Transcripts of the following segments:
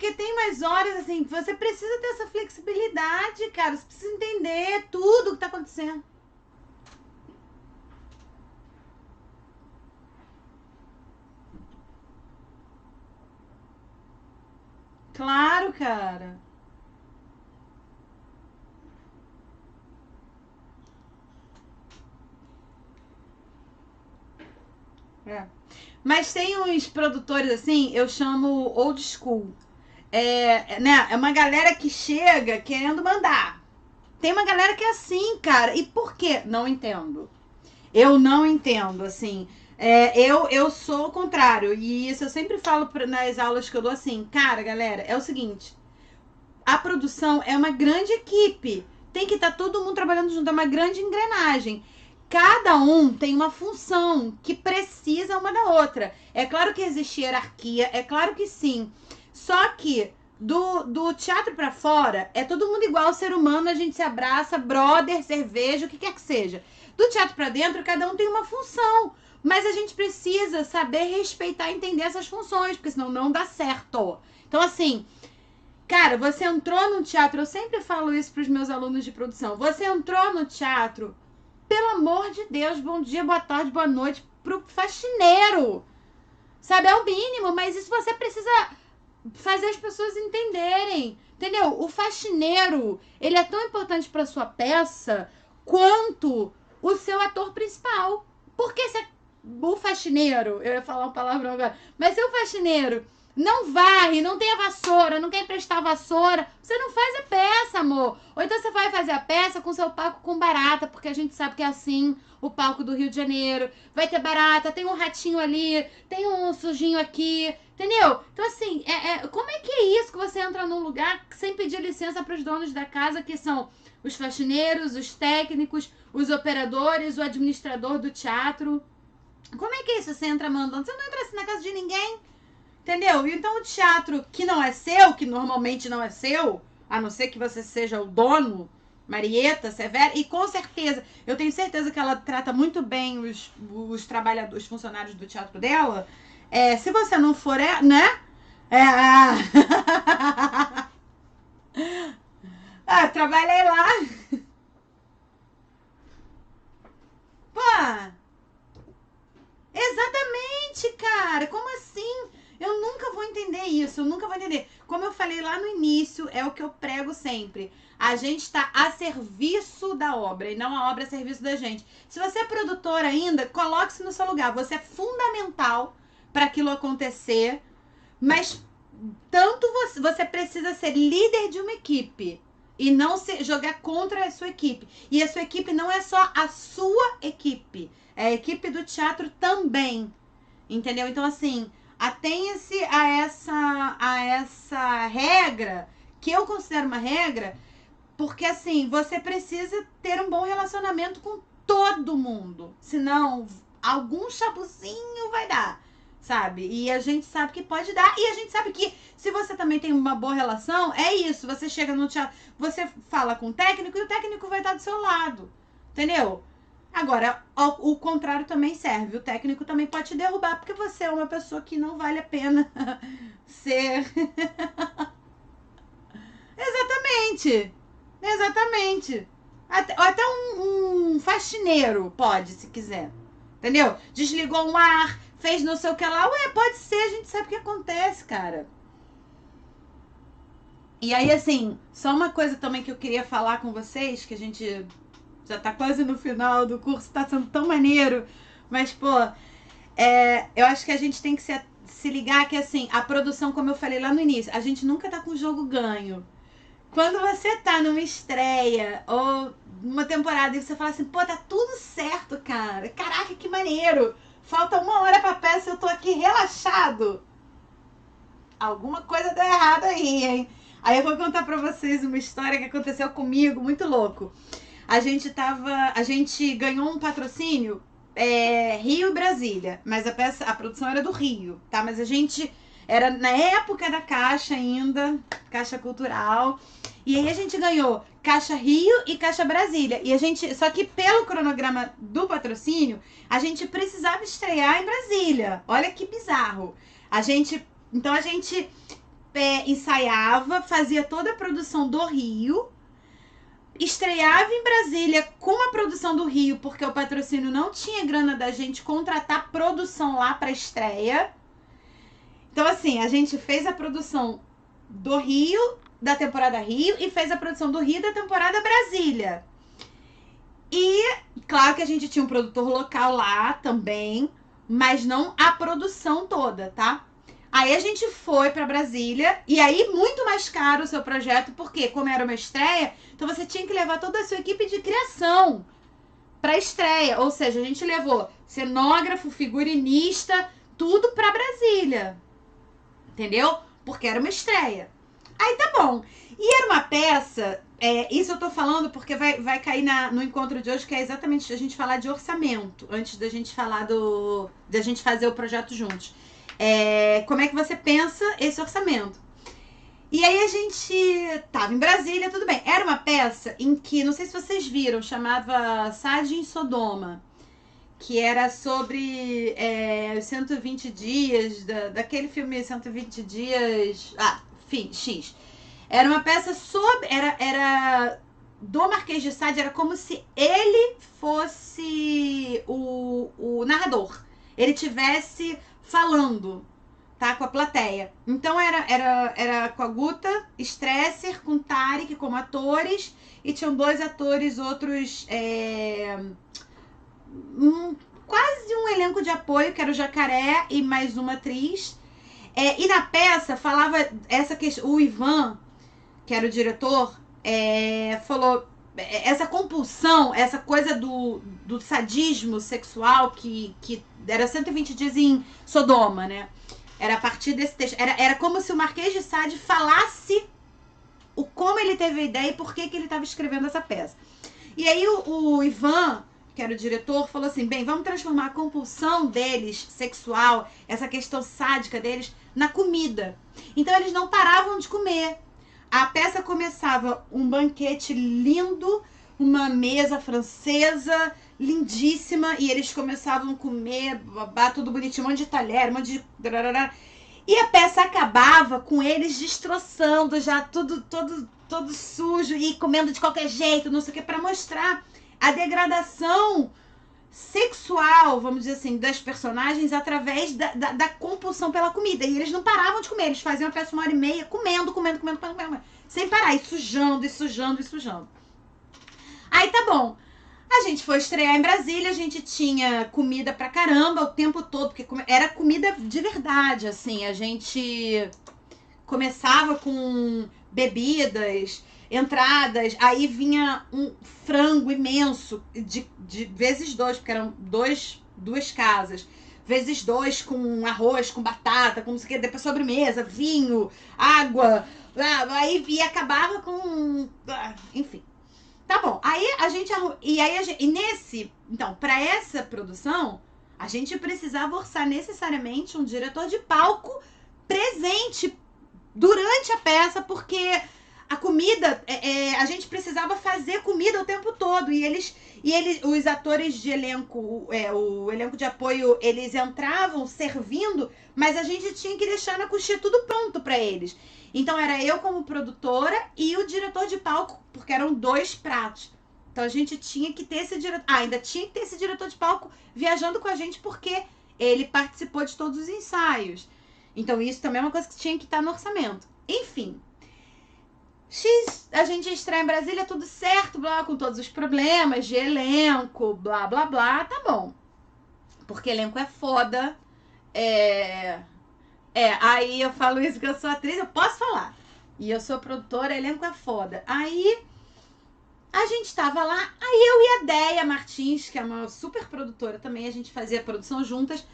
porque tem umas horas, assim, que você precisa ter essa flexibilidade, cara. Você precisa entender tudo que tá acontecendo. Claro, cara. É. Mas tem uns produtores, assim, eu chamo old school. Né? É uma galera que chega querendo mandar. Tem uma galera que é assim, cara. E por quê? Não entendo. Eu não entendo, assim. Eu sou o contrário. E isso eu sempre falo nas aulas que eu dou assim. Cara, galera, é o seguinte. A produção é uma grande equipe. Tem que estar todo mundo trabalhando junto. É uma grande engrenagem. Cada um tem uma função que precisa uma da outra. É claro que existe hierarquia, é claro que sim. Só que do teatro pra fora, é todo mundo igual, ser humano, a gente se abraça, brother, cerveja, o que quer que seja. Do teatro pra dentro, cada um tem uma função. Mas a gente precisa saber respeitar e entender essas funções, porque senão não dá certo. Então, assim, cara, você entrou no teatro, eu sempre falo isso pros meus alunos de produção. Você entrou no teatro, pelo amor de Deus, bom dia, boa tarde, boa noite pro faxineiro. Sabe, é o mínimo, mas isso você precisa fazer as pessoas entenderem. Entendeu? O faxineiro, ele é tão importante para sua peça quanto o seu ator principal. Porque se o faxineiro, eu ia falar uma palavra agora, mas se o faxineiro não varre, não tem a vassoura, não quer emprestar a vassoura, você não faz a peça, amor. Ou então você vai fazer a peça com seu palco com barata, porque a gente sabe que é assim o palco do Rio de Janeiro. Vai ter barata, tem um ratinho ali, tem um sujinho aqui, entendeu? Então, assim, como é que é isso que você entra num lugar sem pedir licença para os donos da casa, que são os faxineiros, os técnicos, os operadores, o administrador do teatro? Como é que é isso? Você entra mandando? Você não entra assim na casa de ninguém, entendeu? Então, o teatro que não é seu, que normalmente não é seu, a não ser que você seja o dono, Marieta, Severo, e com certeza, eu tenho certeza que ela trata muito bem os trabalhadores, os funcionários do teatro dela. Se você não for, né? Trabalhei lá. Pô, exatamente, cara. Como assim? Eu nunca vou entender isso, eu nunca vou entender. Como eu falei lá no início, é o que eu prego sempre. A gente está a serviço da obra e não a obra a serviço da gente. Se você é produtor ainda, coloque-se no seu lugar. Você é fundamental para aquilo acontecer, mas tanto você precisa ser líder de uma equipe e não se jogar contra a sua equipe. E a sua equipe não é só a sua equipe, é a equipe do teatro também. Entendeu? Então, assim, atenha-se a essa regra, que eu considero uma regra, porque, assim, você precisa ter um bom relacionamento com todo mundo. Senão, algum chabuzinho vai dar, sabe? E a gente sabe que pode dar. E a gente sabe que se você também tem uma boa relação, é isso. Você chega no teatro, você fala com o técnico e o técnico vai estar do seu lado. Entendeu? Agora, o contrário também serve. O técnico também pode te derrubar porque você é uma pessoa que não vale a pena ser. Exatamente. Exatamente. Até um faxineiro pode, se quiser. Entendeu? Desligou um ar, fez não sei o que lá. Ué, pode ser, a gente sabe o que acontece, cara. E aí, assim, só uma coisa também que eu queria falar com vocês, que a gente já tá quase no final do curso, tá sendo tão maneiro. Mas, pô, eu acho que a gente tem que se ligar que, assim, a produção, como eu falei lá no início, a gente nunca tá com o jogo ganho. Quando você tá numa estreia ou numa temporada e você fala assim, pô, tá tudo certo, cara. Caraca, que maneiro. Falta 1 hora pra peça e eu tô aqui relaxado. Alguma coisa deu errado aí, hein? Aí eu vou contar pra vocês uma história que aconteceu comigo, muito louco. A gente ganhou um patrocínio Rio e Brasília, mas a produção era do Rio, tá? Mas a gente era na época da Caixa ainda, Caixa Cultural. E aí a gente ganhou Caixa Rio e Caixa Brasília. E a gente, só que pelo cronograma do patrocínio, a gente precisava estrear em Brasília. Olha que bizarro. Então a gente ensaiava, fazia toda a produção do Rio, estreava em Brasília com a produção do Rio, porque o patrocínio não tinha grana da gente contratar produção lá para estreia. Então, assim, a gente fez a produção do Rio, da temporada Rio, e fez a produção do Rio da temporada Brasília. E, claro que a gente tinha um produtor local lá também, mas não a produção toda, tá? Aí a gente foi pra Brasília, e aí muito mais caro o seu projeto, porque como era uma estreia, então você tinha que levar toda a sua equipe de criação pra estreia. Ou seja, a gente levou cenógrafo, figurinista, tudo pra Brasília. Entendeu? Porque era uma estreia. Aí tá bom. E era uma peça, isso eu tô falando porque vai cair no encontro de hoje, que é exatamente a gente falar de orçamento, antes da gente falar da gente fazer o projeto juntos. Como é que você pensa esse orçamento? E aí a gente tava em Brasília, tudo bem. Era uma peça em que, não sei se vocês viram, chamava Sade em Sodoma, que era sobre os 120 dias, daquele filme 120 dias... enfim, X. Era uma peça sobre... Era do Marquês de Sade, era como se ele fosse o narrador. Ele tivesse falando, tá? Com a plateia. Então era com a Guta Stresser, com Tarek como atores, e tinham 2 atores, outros... quase um elenco de apoio, que era o Jacaré e mais uma atriz. E na peça falava essa questão. O Ivan, que era o diretor, falou essa compulsão, essa coisa do sadismo sexual que era 120 dias em Sodoma, né? Era a partir desse texto. Era como se o Marquês de Sade falasse como ele teve a ideia e por que ele estava escrevendo essa peça. E aí o Ivan, que era o diretor, falou assim, bem, vamos transformar a compulsão deles, sexual, essa questão sádica deles, na comida. Então eles não paravam de comer. A peça começava um banquete lindo, uma mesa francesa lindíssima, e eles começavam a comer, babá, tudo bonitinho, um monte de talher, um monte de... E a peça acabava com eles destroçando já tudo, todo sujo e comendo de qualquer jeito, não sei o que, para mostrar a degradação sexual, vamos dizer assim, das personagens através da compulsão pela comida. E eles não paravam de comer, eles faziam a peça 1h30 comendo, sem parar, e sujando. Aí tá bom. A gente foi estrear em Brasília, a gente tinha comida pra caramba o tempo todo, porque era comida de verdade, assim. A gente começava com bebidas, entradas, aí vinha um frango imenso, de vezes 2, porque eram duas casas, vezes 2 com arroz, com batata, com não sei o que, depois sobremesa, vinho, água, aí e acabava com... enfim. Tá bom, aí a gente... Então, pra essa produção, a gente precisava orçar necessariamente um diretor de palco presente durante a peça, porque a comida, a gente precisava fazer comida o tempo todo. E os atores de elenco, o elenco de apoio, eles entravam servindo, mas a gente tinha que deixar na coxinha tudo pronto para eles. Então era eu como produtora e o diretor de palco, porque eram 2 pratos. Então a gente tinha que ter esse diretor. Ainda tinha que ter esse diretor de palco viajando com a gente, porque ele participou de todos os ensaios. Então isso também é uma coisa que tinha que estar no orçamento. Enfim. A gente ia estrear em Brasília, tudo certo, blá, com todos os problemas de elenco, blá, blá, blá, tá bom. Porque elenco é foda. Aí eu falo isso que eu sou atriz, eu posso falar. E eu sou produtora, elenco é foda. Aí a gente tava lá, aí eu e a Deia Martins, que é uma super produtora também, a gente fazia a produção juntas.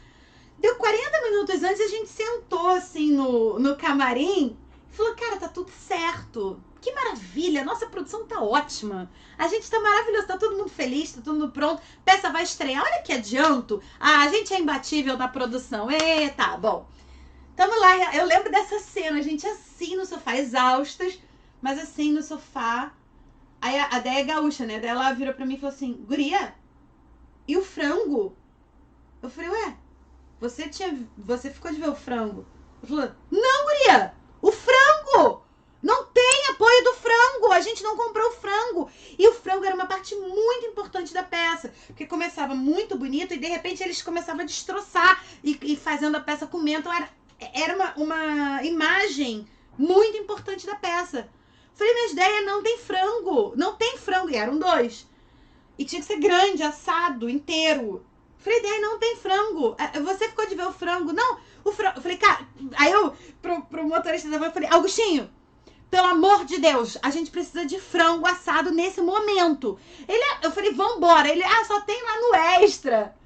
Deu 40 minutos antes, a gente sentou assim no camarim e falou, cara, tá tudo certo. Que maravilha, nossa produção tá ótima. A gente tá maravilhoso, tá todo mundo feliz, tá todo mundo pronto. Peça vai estrear, olha que adianto. A gente é imbatível na produção. Tá bom. Tamo lá, eu lembro dessa cena, a gente assim no sofá, exaustas, mas assim no sofá. Aí a Déia é gaúcha, né? Daí ela virou pra mim e falou assim, guria, e o frango? Eu falei, ué, você ficou de ver o frango? Ela falou, não, guria, O frango! Não tem apoio do frango. A gente não comprou o frango. E o frango era uma parte muito importante da peça. Porque começava muito bonito e de repente eles começavam a destroçar e fazendo a peça comer. Então era uma imagem muito importante da peça. Falei, minha ideia não tem frango. Não tem frango. E eram 2. E tinha que ser grande, assado, inteiro. Falei, ideia não tem frango. Você ficou de ver o frango? Não, o frango. Eu falei, cara. Aí eu, pro motorista da van, eu falei, Augustinho, pelo amor de Deus, a gente precisa de frango assado nesse momento. Eu falei, vambora. Ele, só tem lá no Extra.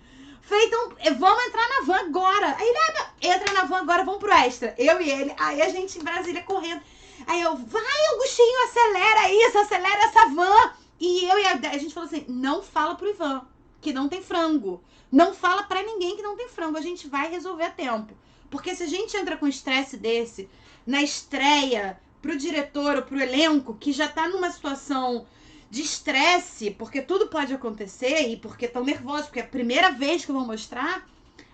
Falei, então, vamos entrar na van agora. Aí ele, entra na van agora, vamos pro Extra. Eu e ele. Aí a gente em Brasília correndo. Aí eu, vai, Augustinho, acelera isso, acelera essa van. E eu e a gente falou assim, não fala pro Ivan que não tem frango. Não fala pra ninguém que não tem frango. A gente vai resolver a tempo. Porque se a gente entra com estresse desse, na estreia, pro diretor ou pro elenco, que já tá numa situação de estresse, porque tudo pode acontecer e porque estão nervosos, porque é a primeira vez que eu vou mostrar,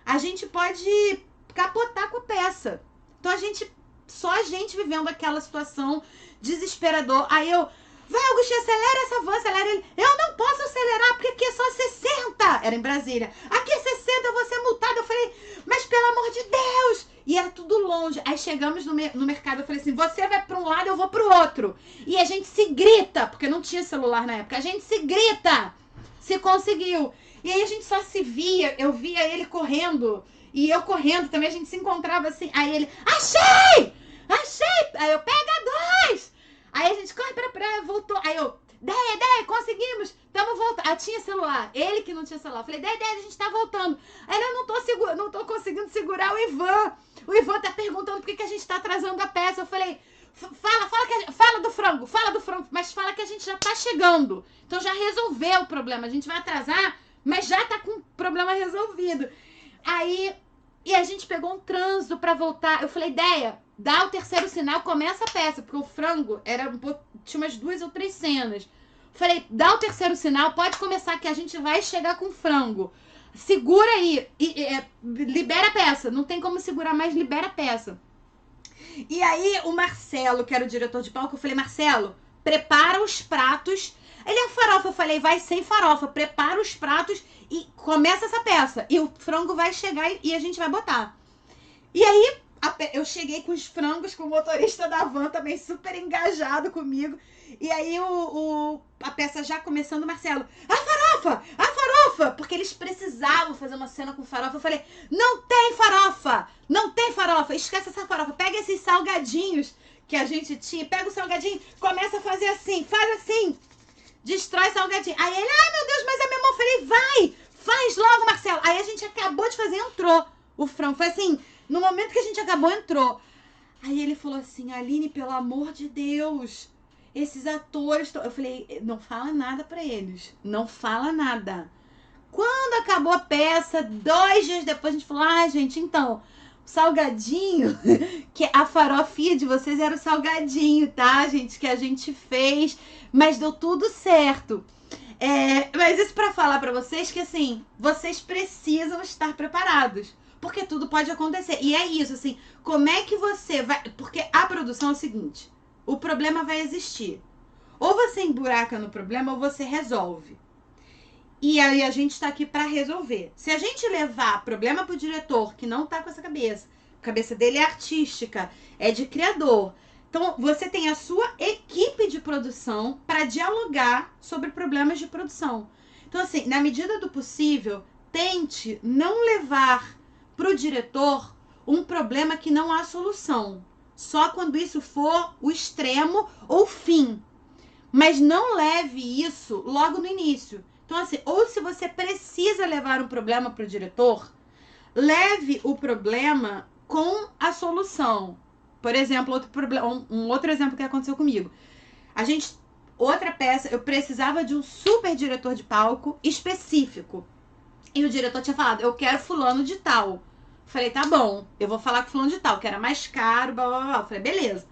a gente pode capotar com a peça. Então só a gente vivendo aquela situação desesperadora. Aí eu, vai, Augustinho, acelera essa van, acelera ele. Eu não posso acelerar, porque aqui é só 60. Era em Brasília. Aqui é 60, eu vou ser multada. Eu falei, mas pelo amor de Deus. E era tudo longe. Aí chegamos no mercado, eu falei assim, você vai para um lado, eu vou pro outro. E a gente se grita, porque não tinha celular na época. A gente se grita. Se conseguiu. E aí a gente só se via, eu via ele correndo. E eu correndo também, a gente se encontrava assim. Aí ele, achei! Achei! Aí eu, pega 2! Aí a gente corre pra praia, voltou. Aí eu, Deia, conseguimos. Tamo voltando. Ah, tinha celular. Ele que não tinha celular. Falei, Deia, a gente tá voltando. Aí eu não tô conseguindo segurar o Ivan. O Ivan tá perguntando por que a gente tá atrasando a peça. Eu falei, fala do frango, mas fala que a gente já tá chegando. Então já resolveu o problema. A gente vai atrasar, mas já tá com o problema resolvido. Aí, e a gente pegou um trânsito pra voltar. Eu falei, Deia, dá o terceiro sinal, começa a peça, porque o frango tinha umas 2 ou 3 cenas. Falei, dá o terceiro sinal, pode começar que a gente vai chegar com frango. Segura aí, libera a peça. Não tem como segurar mais, libera a peça. E aí o Marcelo, que era o diretor de palco, eu falei, Marcelo, prepara os pratos. Ele, a farofa, eu falei, vai sem farofa, prepara os pratos e começa essa peça. E o frango vai chegar e a gente vai botar. E aí eu cheguei com os frangos, com o motorista da van também super engajado comigo. E aí a peça já começando, Marcelo, a farofa, porque eles precisavam fazer uma cena com farofa. Eu falei, não tem farofa, esquece essa farofa, pega esses salgadinhos que a gente tinha, pega o salgadinho, começa a fazer assim, faz assim, destrói salgadinho. Aí ele, ai meu Deus, mas é meu irmão. Eu falei, vai, faz logo, Marcelo. Aí a gente acabou de fazer, entrou o frango, foi assim, no momento que a gente acabou, entrou. Aí ele falou assim, Aline, pelo amor de Deus, esses atores... Eu falei, não fala nada pra eles. Não fala nada. Quando acabou a peça, 2 dias depois, a gente falou, gente, então, o salgadinho, que a farofinha de vocês era o salgadinho, tá, gente? Que a gente fez, mas deu tudo certo. Mas isso pra falar pra vocês que, assim, vocês precisam estar preparados. Porque tudo pode acontecer. E é isso, assim, como é que você vai... Porque a produção é o seguinte, o problema vai existir. Ou você emburaca no problema, ou você resolve. E aí a gente tá aqui pra resolver. Se a gente levar problema pro diretor, que não tá com essa cabeça, a cabeça dele é artística, é de criador. Então, você tem a sua equipe de produção para dialogar sobre problemas de produção. Então, assim, na medida do possível, tente não levar pro diretor um problema que não há solução. Só quando isso for o extremo ou o fim. Mas não leve isso logo no início. Então, assim, ou se você precisa levar um problema para o diretor, leve o problema com a solução. Por exemplo, um outro exemplo que aconteceu comigo. Outra peça, eu precisava de um super diretor de palco específico. E o diretor tinha falado, eu quero fulano de tal. Falei, tá bom, eu vou falar com fulano de tal, que era mais caro, blá, blá, blá. Falei, beleza.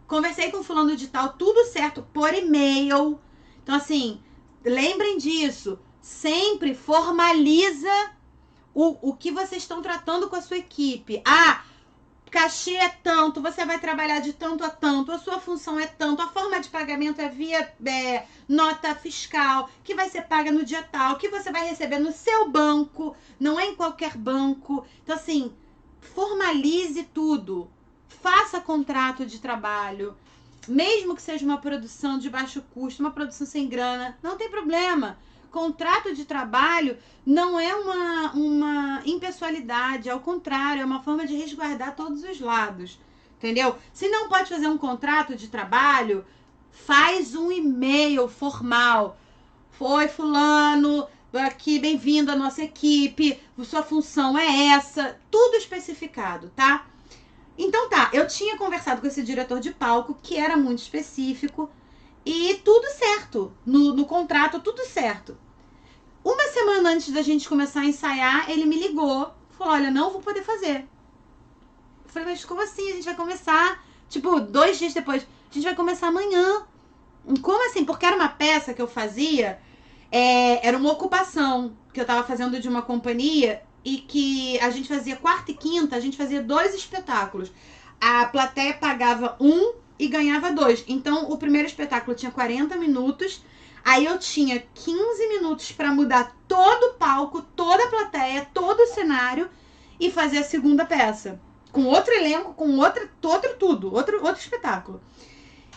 Conversei com fulano de tal, tudo certo, por e-mail. Então, assim, lembrem disso. Sempre formaliza o que vocês estão tratando com a sua equipe. cachê é tanto, você vai trabalhar de tanto a tanto, a sua função é tanto, a forma de pagamento é via nota fiscal, que vai ser paga no dia tal, que você vai receber no seu banco, não é em qualquer banco. Então, assim, formalize tudo. Faça contrato de trabalho. Mesmo que seja uma produção de baixo custo, uma produção sem grana, não tem problema. Contrato de trabalho não é uma impessoalidade, ao contrário, é uma forma de resguardar todos os lados, entendeu? Se não pode fazer um contrato de trabalho, faz um e-mail formal. Foi fulano, aqui, bem-vindo à nossa equipe, sua função é essa, tudo especificado, tá? Então tá, eu tinha conversado com esse diretor de palco, que era muito específico, e tudo certo, no contrato, tudo certo. Uma semana antes da gente começar a ensaiar, ele me ligou, falou, olha, não vou poder fazer. Eu falei, mas como assim? A gente vai começar, tipo, 2 dias depois, a gente vai começar amanhã. Como assim? Porque era uma peça que eu fazia, era uma ocupação que eu tava fazendo de uma companhia e que a gente fazia quarta e quinta, a gente fazia 2 espetáculos. A plateia pagava 1 e ganhava 2. Então, o primeiro espetáculo tinha 40 minutos, aí eu tinha 15 minutos para mudar todo o palco, toda a plateia, todo o cenário e fazer a segunda peça. Com outro elenco, com outro espetáculo.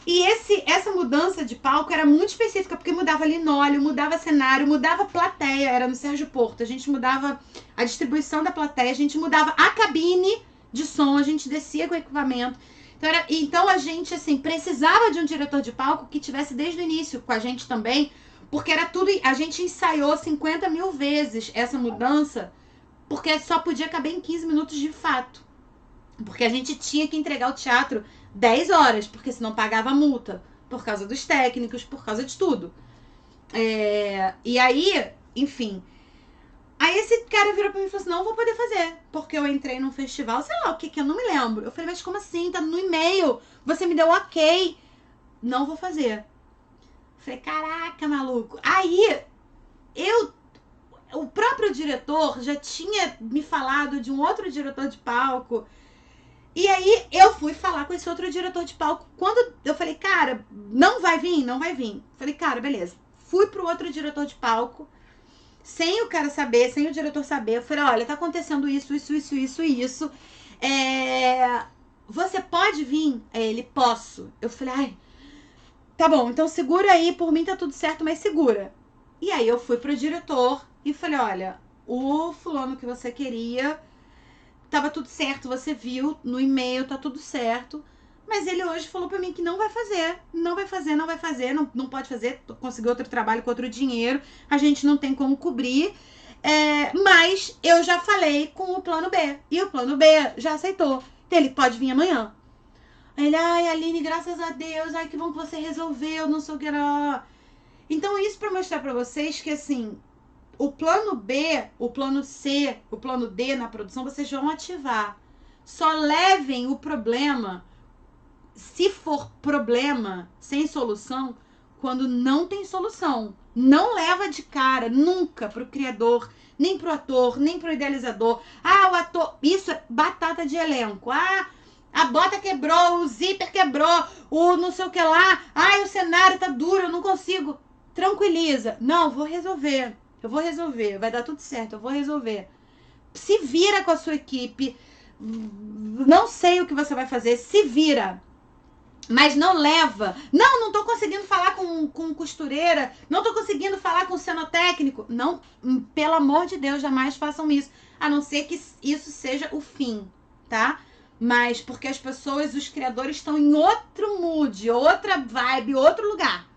E essa mudança de palco era muito específica, porque mudava linóleo, mudava cenário, mudava plateia, era no Sérgio Porto. A gente mudava a distribuição da plateia, a gente mudava a cabine de som, a gente descia com o equipamento. Então a gente, assim, precisava de um diretor de palco que tivesse desde o início com a gente também, porque era tudo. A gente ensaiou 50 mil vezes essa mudança, porque só podia caber em 15 minutos de fato. Porque a gente tinha que entregar o teatro 10 horas, porque senão pagava multa. Por causa dos técnicos, por causa de tudo. E aí, enfim. Aí esse cara virou pra mim e falou assim, não vou poder fazer. Porque eu entrei num festival, sei lá o que eu não me lembro. Eu falei, mas como assim? Tá no e-mail. Você me deu ok. Não vou fazer. Eu falei, caraca, maluco. Aí, o próprio diretor já tinha me falado de um outro diretor de palco. E aí eu fui falar com esse outro diretor de palco. Quando eu falei, cara, não vai vir? Não vai vir. Falei, cara, beleza. Fui pro outro diretor de palco, sem o cara saber, sem o diretor saber. Eu falei, olha, tá acontecendo isso. Você pode vir? Aí ele, posso. Eu falei, ai, tá bom, então segura aí, por mim tá tudo certo, mas segura. E aí eu fui pro diretor e falei, olha, o fulano que você queria... Tava tudo certo, você viu no e-mail, tá tudo certo. Mas ele hoje falou pra mim que não vai fazer. Não pode fazer, conseguir outro trabalho com outro dinheiro. A gente não tem como cobrir. Mas eu já falei com o plano B. E o plano B já aceitou. Então ele pode vir amanhã. Ele, ai, Aline, graças a Deus. Ai, que bom que você resolveu, não sei o que era. Então isso pra mostrar pra vocês que, assim... O plano B, o plano C, o plano D na produção, vocês vão ativar. Só levem o problema, se for problema sem solução, quando não tem solução. Não leva de cara, nunca, pro criador, nem pro ator, nem pro idealizador. Ah, o ator, isso é batata de elenco. Ah, a bota quebrou, o zíper quebrou, o não sei o que lá. Ai, o cenário tá duro, eu não consigo. Tranquiliza. Não, vou resolver. Eu vou resolver, vai dar tudo certo, eu vou resolver. Se vira com a sua equipe. Não sei o que você vai fazer, se vira. Mas não leva. Não tô conseguindo falar com costureira. Não tô conseguindo falar com cenotécnico. Não, pelo amor de Deus, jamais façam isso. A não ser que isso seja o fim, tá? Mas porque as pessoas, os criadores estão em outro mood, outra vibe, outro lugar.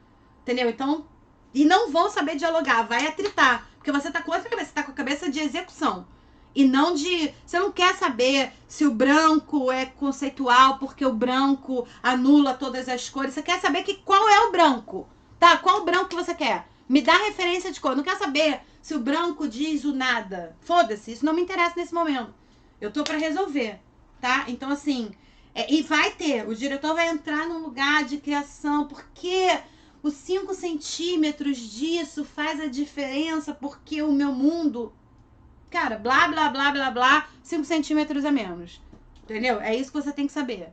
Entendeu? Então... E não vão saber dialogar, vai atritar. Porque você tá com outra cabeça, você tá com a cabeça de execução. E não de... Você não quer saber se o branco é conceitual, porque o branco anula todas as cores. Você quer saber qual é o branco, tá? Qual o branco que você quer? Me dá referência de cor. Não quer saber se o branco diz o nada. Foda-se, isso não me interessa nesse momento. Eu tô pra resolver, tá? Então, assim... e vai ter, o diretor vai entrar num lugar de criação, porque... Os 5 centímetros disso faz a diferença porque o meu mundo... Cara, blá, blá, blá, blá, blá, 5 centímetros a menos. Entendeu? É isso que você tem que saber.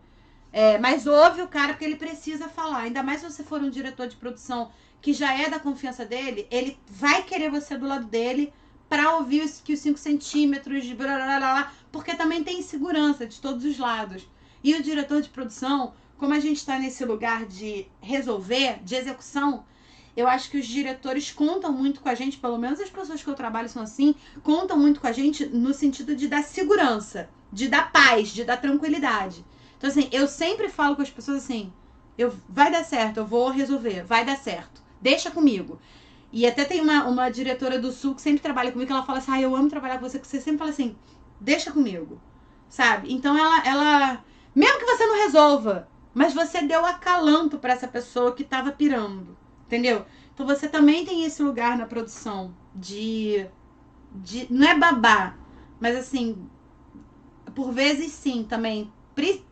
Mas ouve o cara porque ele precisa falar. Ainda mais se você for um diretor de produção que já é da confiança dele, ele vai querer você do lado dele pra ouvir que os 5 centímetros de blá, blá, blá, blá, porque também tem insegurança de todos os lados. E o diretor de produção, como a gente está nesse lugar de resolver, de execução, eu acho que os diretores contam muito com a gente, pelo menos as pessoas que eu trabalho são assim, contam muito com a gente no sentido de dar segurança, de dar paz, de dar tranquilidade. Então, assim, eu sempre falo com as pessoas assim, vai dar certo, eu vou resolver, vai dar certo, deixa comigo. E até tem uma diretora do Sul que sempre trabalha comigo, que ela fala assim, eu amo trabalhar com você, que você sempre fala assim, deixa comigo, sabe? Então, ela mesmo que você não resolva, mas você deu acalanto para essa pessoa que tava pirando, entendeu? Então, você também tem esse lugar na produção não é babá, mas assim, por vezes sim, também.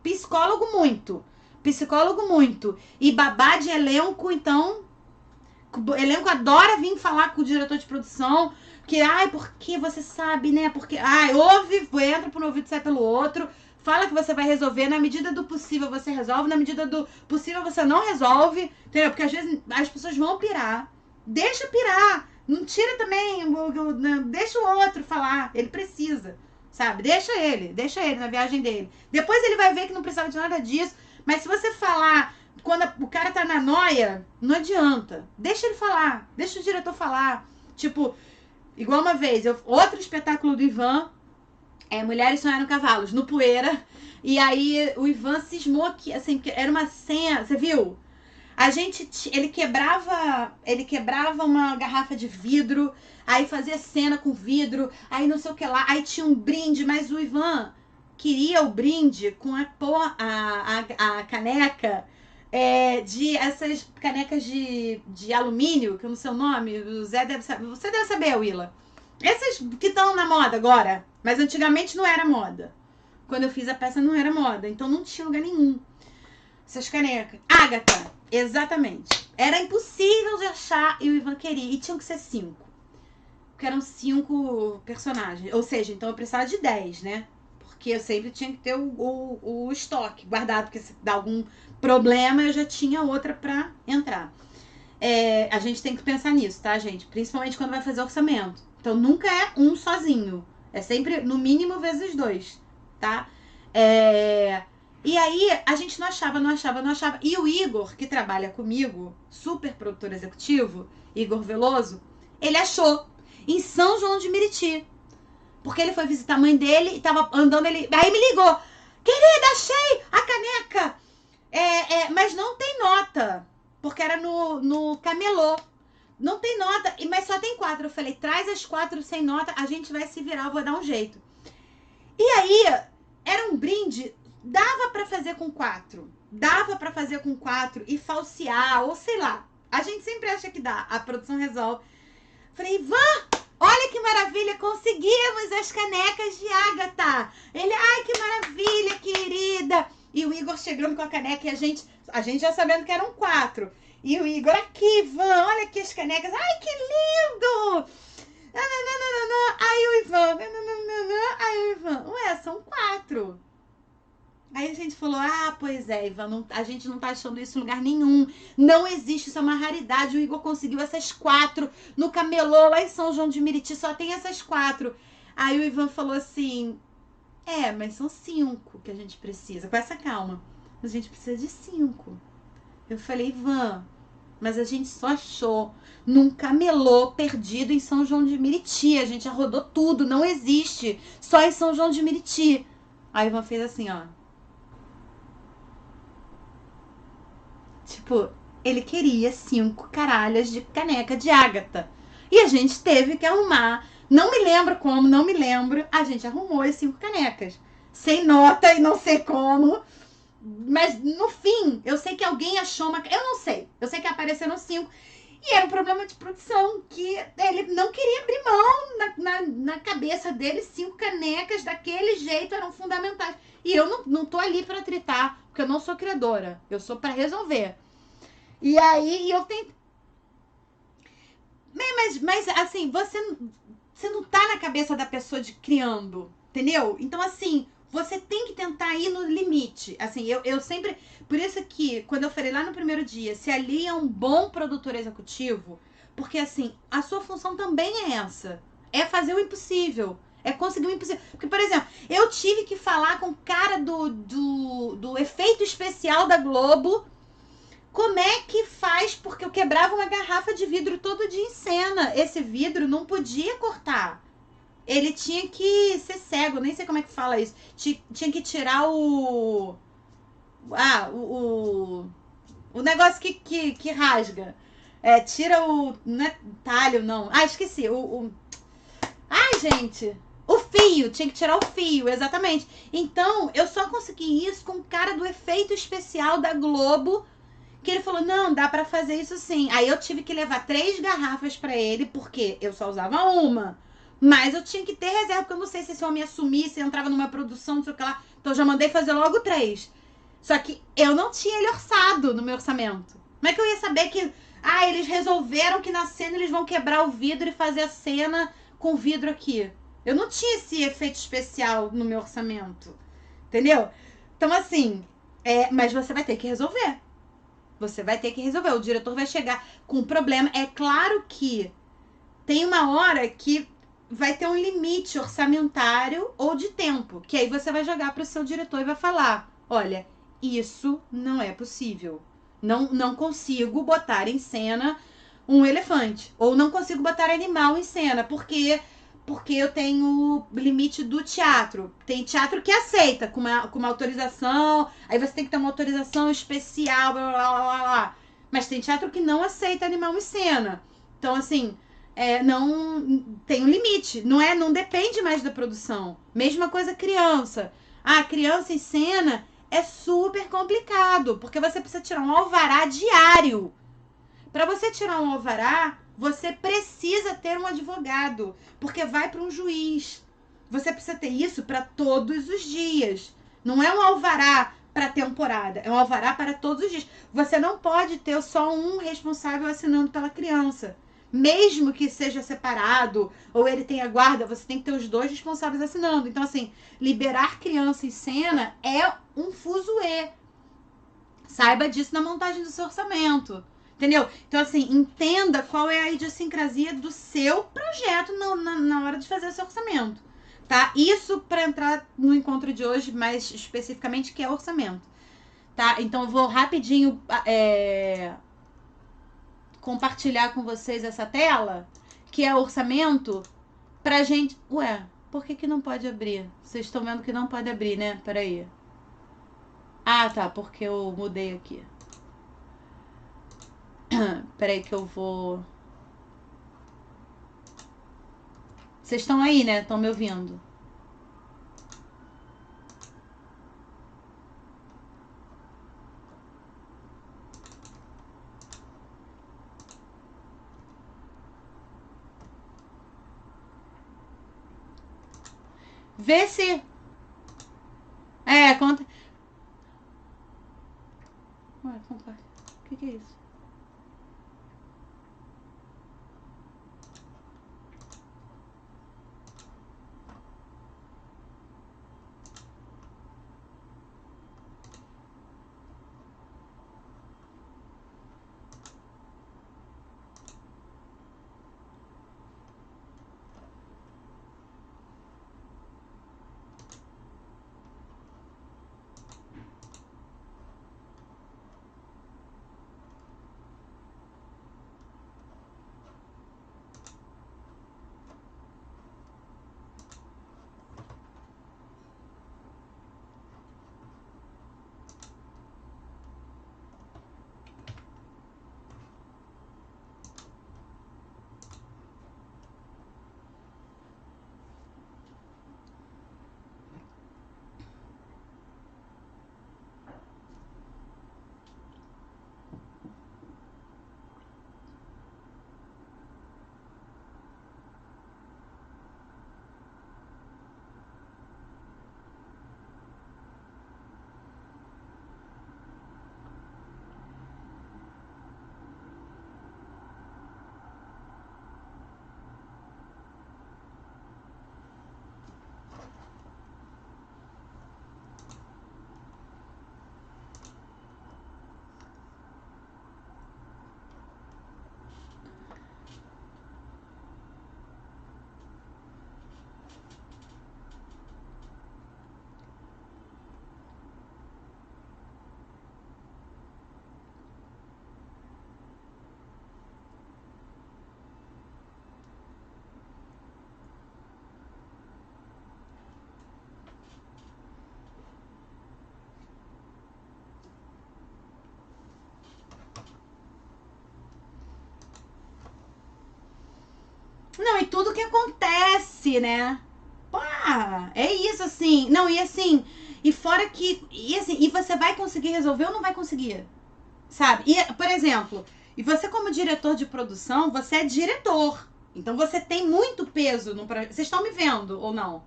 Psicólogo muito. Psicólogo muito. E babá de elenco, então. O elenco adora vir falar com o diretor de produção. Que, porque você sabe, né? Porque, ouve, entra por um ouvido e sai pelo outro. Fala que você vai resolver. Na medida do possível você resolve. Na medida do possível você não resolve. Entendeu? Porque às vezes as pessoas vão pirar. Deixa pirar. Não tira também. Deixa o outro falar. Ele precisa. Sabe? Deixa ele na viagem dele. Depois ele vai ver que não precisava de nada disso. Mas se você falar quando o cara tá na noia, não adianta. Deixa ele falar. Deixa o diretor falar. Tipo, igual uma vez, outro espetáculo do Ivan, Mulheres Sonharam Cavalos, no Poeira. E aí o Ivan cismou que, assim, era uma cena, você viu? Ele quebrava uma garrafa de vidro, aí fazia cena com vidro, aí não sei o que lá, aí tinha um brinde, mas o Ivan queria o brinde com a caneca de essas canecas de alumínio, que eu não sei o nome, o Zé deve saber, você deve saber, Willa. Essas que estão na moda agora, mas antigamente não era moda. Quando eu fiz a peça não era moda, então não tinha lugar nenhum. Essas canecas. Ágata, exatamente. Era impossível de achar e o Ivan queria. E tinham que ser 5. Porque eram 5 personagens. Ou seja, então eu precisava de 10, né? Porque eu sempre tinha que ter o estoque guardado. Porque se dá algum problema, eu já tinha outra pra entrar. A gente tem que pensar nisso, tá, gente? Principalmente quando vai fazer orçamento. Então nunca é um sozinho. É sempre, no mínimo, vezes 2, tá? E aí, a gente não achava. E o Igor, que trabalha comigo, super produtor executivo, Igor Veloso, ele achou em São João de Meriti. Porque ele foi visitar a mãe dele e tava andando, aí me ligou. Querida, achei a caneca! Mas não tem nota. Porque era no camelô. Não tem nota, mas só tem 4. Eu falei, traz as 4 sem nota, a gente vai se virar, eu vou dar um jeito. E aí, era um brinde, dava pra fazer com 4. Dava pra fazer com 4 e falsear, ou sei lá. A gente sempre acha que dá, a produção resolve. Falei, Ivan, olha que maravilha, conseguimos as canecas de Ágata. Ele, ai, que maravilha, querida. E o Igor chegando com a caneca e a gente já sabendo que eram 4. E o Igor, aqui, Ivan, olha aqui as canecas. Ai, que lindo! Aí o Ivan, ué, são 4. Aí a gente falou, pois é, Ivan, a gente não tá achando isso em lugar nenhum. Não existe, isso é uma raridade. O Igor conseguiu essas 4 no camelô lá em São João de Meriti, só tem essas 4. Aí o Ivan falou assim, mas são 5 que a gente precisa, com essa calma. A gente precisa de 5. Eu falei, Ivan, mas a gente só achou num camelô perdido em São João de Meriti. A gente já rodou tudo, não existe. Só em São João de Meriti. Aí o Ivan fez assim, ó. Tipo, ele queria 5 caralhas de caneca de Ágata. E a gente teve que arrumar. Não me lembro como, não me lembro. A gente arrumou as 5 canecas. Sem nota e não sei como. Mas no fim, eu sei que alguém achou uma. Eu não sei. Eu sei que apareceram 5. E era um problema de produção. Que ele não queria abrir mão na cabeça dele. 5 canecas daquele jeito eram fundamentais. E eu não tô ali pra tritar. Porque eu não sou criadora. Eu sou pra resolver. E aí eu tenho. Mas assim, você não tá na cabeça da pessoa de criando. Entendeu? Então, assim, Você tem que tentar ir no limite. Assim, eu sempre. Por isso que, quando eu falei lá no primeiro dia, se ali é um bom produtor executivo, porque assim, a sua função também é essa. É fazer o impossível. É conseguir o impossível. Porque, por exemplo, eu tive que falar com o cara do efeito especial da Globo. Como é que faz? Porque eu quebrava uma garrafa de vidro todo dia em cena. Esse vidro não podia cortar. Ele tinha que ser cego, nem sei como é que fala isso. Tinha que tirar o. Ah, o negócio que rasga. É, tira o. Não é talho, não. Ah, esqueci. Ai, gente. O fio, tinha que tirar o fio, exatamente. Então, eu só consegui isso com o cara do efeito especial da Globo, que ele falou: não, dá pra fazer isso sim. Aí eu tive que levar 3 garrafas pra ele, porque eu só usava uma. Mas eu tinha que ter reserva, porque eu não sei se esse homem ia sumir, se entrava numa produção, não sei o que lá. Então eu já mandei fazer logo 3. Só que eu não tinha ele orçado no meu orçamento. Como é que eu ia saber que. Ah, eles resolveram que na cena eles vão quebrar o vidro e fazer a cena com o vidro aqui. Eu não tinha esse efeito especial no meu orçamento. Entendeu? Então, assim. Mas você vai ter que resolver. Você vai ter que resolver. O diretor vai chegar com um problema. É claro que tem uma hora que vai ter um limite orçamentário ou de tempo, que aí você vai jogar para o seu diretor e vai falar: olha, isso não é possível. Não consigo botar em cena um elefante. Ou não consigo botar animal em cena, porque eu tenho limite do teatro. Tem teatro que aceita com uma autorização, aí você tem que ter uma autorização especial, blá, blá, blá, blá. Mas tem teatro que não aceita animal em cena. Então, assim, não tem um limite. Não depende mais da produção. Mesma coisa criança. Ah, criança em cena é super complicado, porque você precisa tirar um alvará diário. Para você tirar um alvará, você precisa ter um advogado, porque vai para um juiz. Você precisa ter isso para todos os dias. Não é um alvará para temporada, é um alvará para todos os dias. Você não pode ter só um responsável assinando pela criança. Mesmo que seja separado ou ele tenha guarda, você tem que ter os 2 responsáveis assinando. Então, assim, liberar criança em cena é um fuzuê. Saiba disso na montagem do seu orçamento. Entendeu? Então, assim, entenda qual é a idiosincrasia do seu projeto na hora de fazer o seu orçamento. Tá? Isso para entrar no encontro de hoje, mais especificamente, que é orçamento. Tá? Então, eu vou rapidinho compartilhar com vocês essa tela, que é orçamento, pra gente. Ué, por que não pode abrir? Vocês estão vendo que não pode abrir, né? Peraí. Ah, tá, porque eu mudei aqui. Peraí que eu vou. Vocês estão aí, né? Estão me ouvindo? Vê se. Conta. Ué, conta. O que é isso? Não, e tudo que acontece, né? Pá, é isso, assim. Não, e assim, e fora que. E assim, e você vai conseguir resolver ou não vai conseguir? Sabe? E, por exemplo, e você, como diretor de produção, você é diretor. Então você tem muito peso no projeto. Vocês estão me vendo ou não?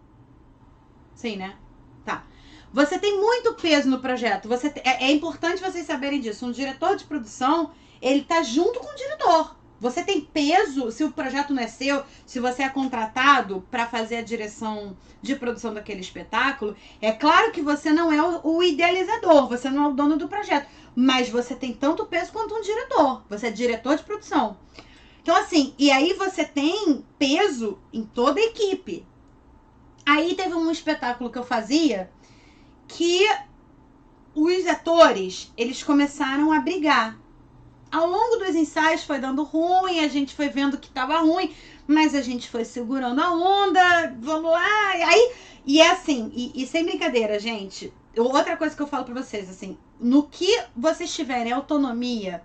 Sim, né? Tá. Você tem muito peso no projeto. É importante vocês saberem disso. Um diretor de produção, ele tá junto com o diretor. Você tem peso se o projeto não é seu, se você é contratado para fazer a direção de produção daquele espetáculo. É claro que você não é o idealizador, você não é o dono do projeto, mas você tem tanto peso quanto um diretor. Você é diretor de produção. Então, assim, e aí você tem peso em toda a equipe. Aí teve um espetáculo que eu fazia que os atores, eles começaram a brigar. Ao longo dos ensaios foi dando ruim, a gente foi vendo que tava ruim, mas a gente foi segurando a onda, vamos lá. E é assim, e sem brincadeira, gente. Outra coisa que eu falo pra vocês, assim, no que vocês tiverem autonomia,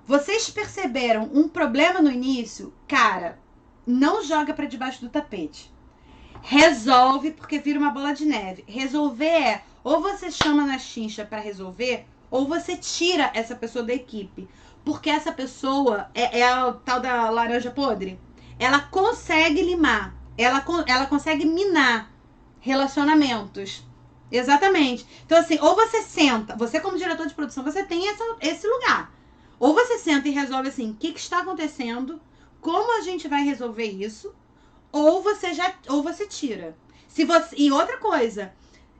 vocês perceberam um problema no início, cara, não joga pra debaixo do tapete. Resolve, porque vira uma bola de neve. Resolver é, ou você chama na chincha para resolver, ou você tira essa pessoa da equipe. Porque essa pessoa é a tal da laranja podre. Ela consegue limar, ela consegue minar relacionamentos. Exatamente. Então, assim, ou você senta, você como diretor de produção, você tem esse lugar. Ou você senta e resolve assim, o que está acontecendo, como a gente vai resolver isso, ou você tira. Se você E outra coisa,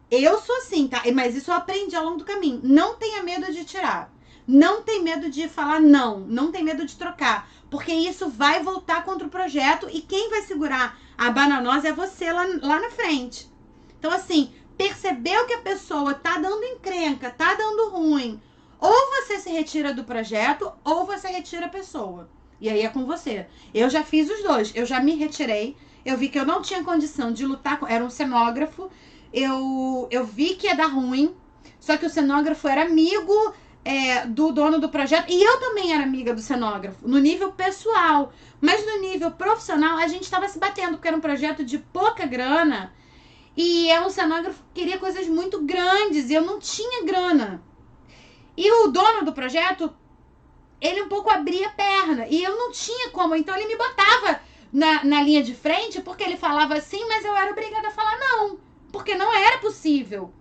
eu sou assim, tá? Mas isso eu aprendi ao longo do caminho. Não tenha medo de tirar. Não tem medo de falar não, não tem medo de trocar, porque isso vai voltar contra o projeto e quem vai segurar a bananosa é você lá na frente. Então assim, percebeu que a pessoa tá dando encrenca, tá dando ruim, ou você se retira do projeto ou você retira a pessoa. E aí é com você. Eu já fiz os dois. Eu já me retirei. Eu vi que eu não tinha condição de lutar com. Era um cenógrafo. Eu vi que ia dar ruim. Só que o cenógrafo era amigo do dono do projeto. E eu também era amiga do cenógrafo. No nível pessoal. Mas no nível profissional, a gente estava se batendo. Porque era um projeto de pouca grana. E é um cenógrafo que queria coisas muito grandes. E eu não tinha grana. E o dono do projeto, ele um pouco abria a perna. E eu não tinha como. Então ele me botava na linha de frente, porque ele falava assim, mas eu era obrigada a falar não. Porque não era possível.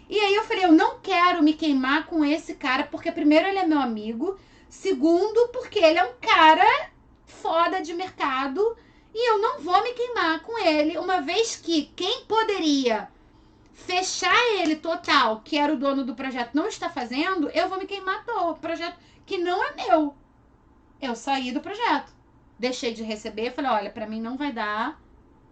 E aí eu falei, eu não quero me queimar com esse cara, porque primeiro ele é meu amigo, segundo, porque ele é um cara foda de mercado, e eu não vou me queimar com ele, uma vez que quem poderia fechar ele total, que era o dono do projeto, não está fazendo, eu vou me queimar à toa. Projeto que não é meu. Eu saí do projeto. Deixei de receber, falei, olha, pra mim não vai dar.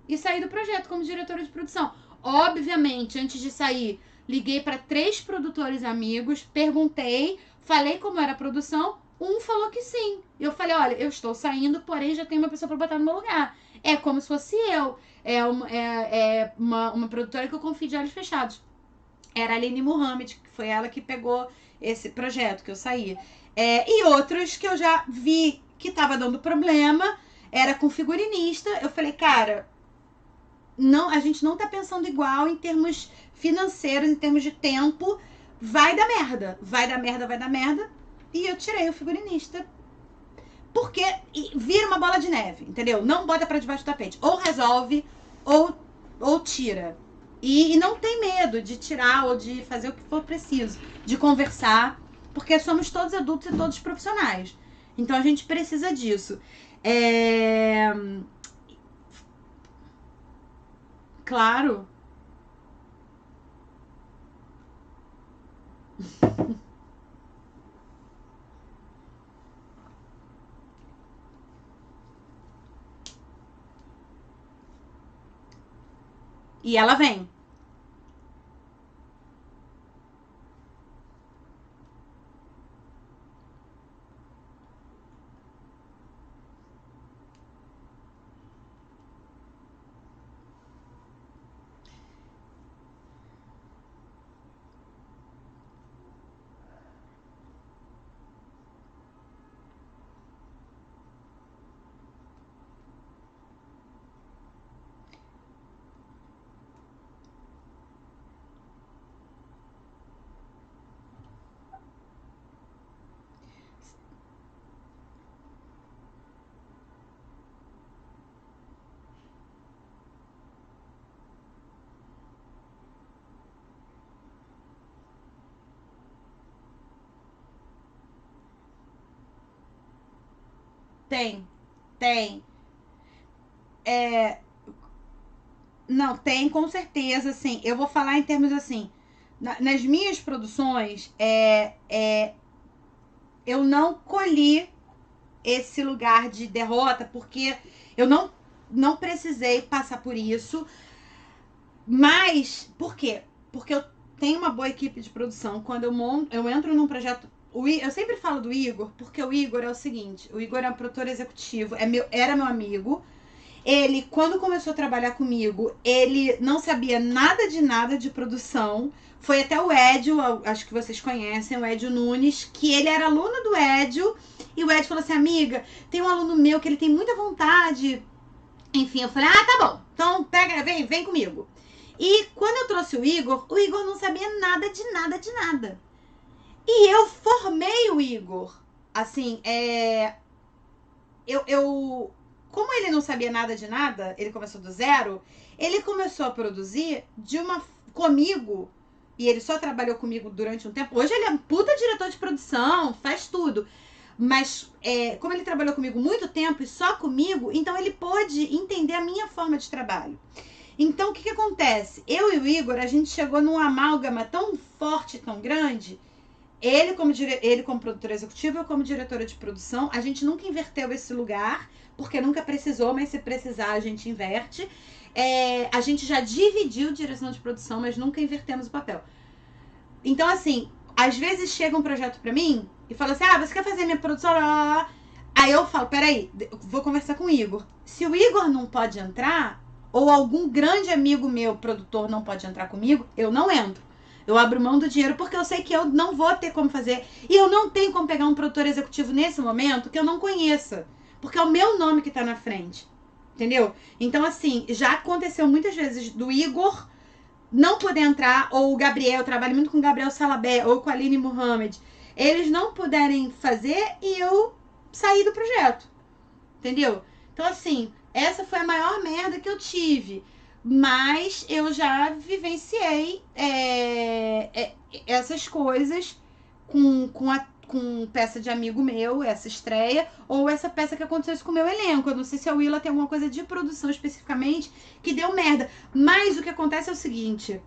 E saí do projeto como diretora de produção. Obviamente, antes de sair, liguei para 3 produtores amigos, perguntei, falei como era a produção. Um falou que sim. Eu falei, olha, eu estou saindo, porém já tem uma pessoa para botar no meu lugar. É como se fosse eu. É uma produtora que eu confio de olhos fechados. Era a Aline Mohamed, que foi ela que pegou esse projeto que eu saí. E outros que eu já vi que estava dando problema, era com figurinista. Eu falei, cara, não, a gente não tá pensando igual em termos financeiros, em termos de tempo. Vai dar merda. Vai dar merda, vai dar merda. E eu tirei o figurinista. Porque vira uma bola de neve, entendeu? Não bota pra debaixo do tapete. Ou resolve, ou, ou tira. E não tem medo de tirar ou de fazer o que for preciso. De conversar. Porque somos todos adultos e todos profissionais. Então a gente precisa disso. Claro. E ela vem. Tem, tem. Não, tem com certeza, assim. Eu vou falar em termos assim. Nas minhas produções, eu não colhi esse lugar de derrota, porque eu não precisei passar por isso. Mas, por quê? Porque eu tenho uma boa equipe de produção. Quando eu entro num projeto. Eu sempre falo do Igor, porque o Igor é o seguinte: o Igor é um produtor executivo, era meu amigo. Ele, quando começou a trabalhar comigo, ele não sabia nada de produção. Foi até o Edio, acho que vocês conhecem, o Edio Nunes, que ele era aluno do Edio. E o Edio falou assim: amiga, tem um aluno meu que ele tem muita vontade. Enfim, eu falei: ah, tá bom, então pega, vem comigo. E quando eu trouxe o Igor não sabia nada de nada. E eu formei o Igor. Assim, como ele não sabia nada de nada, ele começou do zero, ele começou a produzir comigo, e ele só trabalhou comigo durante um tempo. Hoje ele é um puta diretor de produção, faz tudo. Mas como ele trabalhou comigo muito tempo e só comigo, então ele pôde entender a minha forma de trabalho. Então, o que acontece? Eu e o Igor, a gente chegou num amálgama tão forte, tão grande. Ele como produtor executivo, eu como diretora de produção. A gente nunca inverteu esse lugar, porque nunca precisou, mas se precisar a gente inverte. A gente já dividiu direção de produção, mas nunca invertemos o papel. Então, assim, às vezes chega um projeto pra mim e fala assim: ah, você quer fazer minha produção? Aí eu falo: peraí, vou conversar com o Igor. Se o Igor não pode entrar, ou algum grande amigo meu, produtor, não pode entrar comigo, eu não entro. Eu abro mão do dinheiro porque eu sei que eu não vou ter como fazer. E eu não tenho como pegar um produtor executivo nesse momento que eu não conheça. Porque é o meu nome que tá na frente. Entendeu? Então, assim, já aconteceu muitas vezes do Igor não poder entrar, ou o Gabriel, eu trabalho muito com o Gabriel Salabé, ou com a Aline Mohamed, eles não puderem fazer e eu sair do projeto. Entendeu? Então, assim, essa foi a maior merda que eu tive. Mas eu já vivenciei essas coisas com peça de amigo meu, essa estreia, ou essa peça que aconteceu com o meu elenco. Eu não sei se a Willa tem alguma coisa de produção especificamente que deu merda. Mas o que acontece é o seguinte: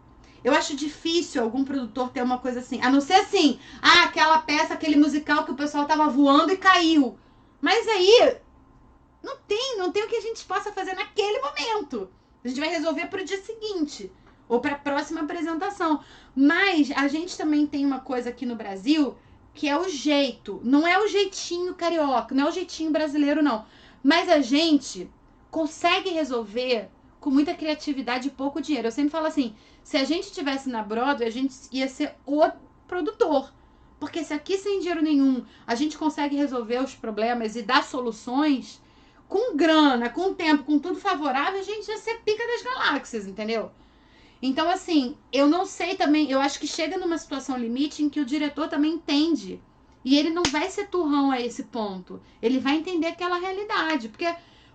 eu acho difícil algum produtor ter uma coisa assim. A não ser assim, aquela peça, aquele musical que o pessoal tava voando e caiu. Mas aí não tem o que a gente possa fazer naquele momento. A gente vai resolver pro dia seguinte ou para a próxima apresentação. Mas a gente também tem uma coisa aqui no Brasil que é o jeito. Não é o jeitinho carioca, não é o jeitinho brasileiro, não. Mas a gente consegue resolver com muita criatividade e pouco dinheiro. Eu sempre falo assim: se a gente estivesse na Broadway, a gente ia ser o produtor. Porque se aqui sem dinheiro nenhum a gente consegue resolver os problemas e dar soluções, com grana, com tempo, com tudo favorável, a gente ia ser pica das galáxias, entendeu? Então, assim, eu não sei também, eu acho que chega numa situação limite em que o diretor também entende. E ele não vai ser turrão a esse ponto. Ele vai entender aquela realidade.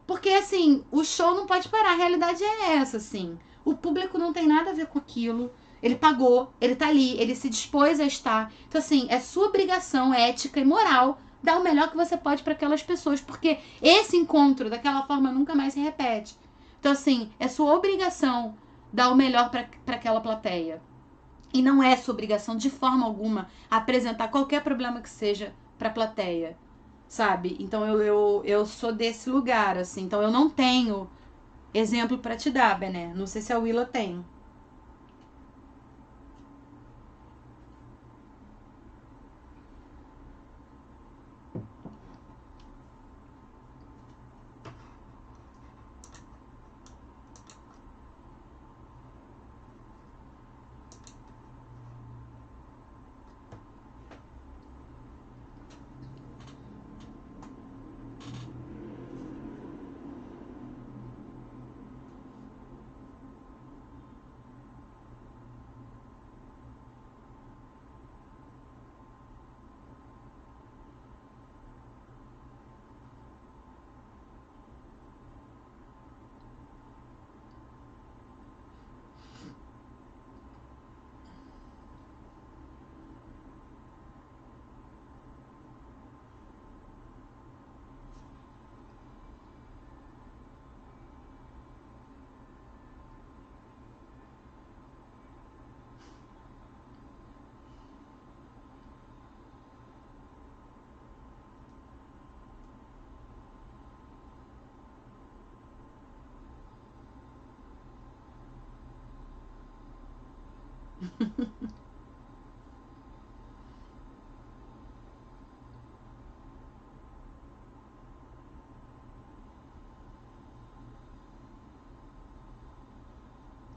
Porque assim, o show não pode parar. A realidade é essa, assim. O público não tem nada a ver com aquilo. Ele pagou, ele tá ali, ele se dispôs a estar. Então, assim, é sua obrigação ética e moral dar o melhor que você pode para aquelas pessoas. Porque esse encontro, daquela forma, nunca mais se repete. Então, assim, é sua obrigação dar o melhor para aquela plateia. E não é sua obrigação, de forma alguma, apresentar qualquer problema que seja para a plateia, sabe? Então eu sou desse lugar, assim. Então eu não tenho exemplo para te dar, Bené. Não sei se a Willa tem.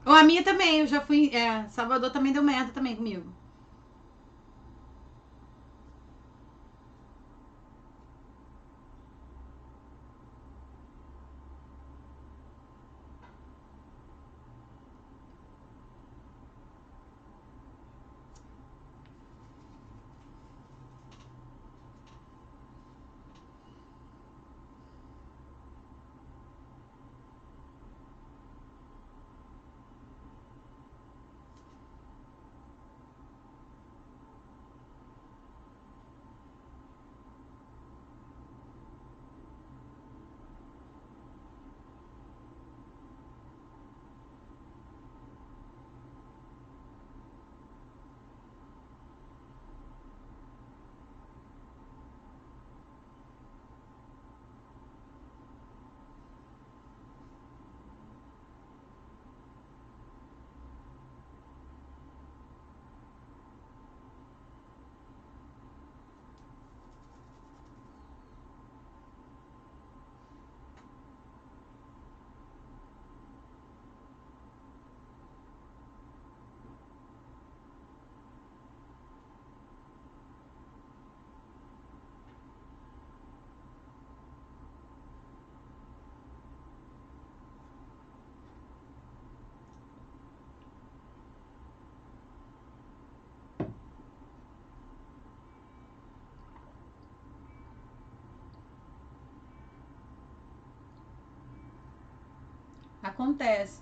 Ou a minha também, eu já fui. Salvador também deu merda também comigo. Acontece.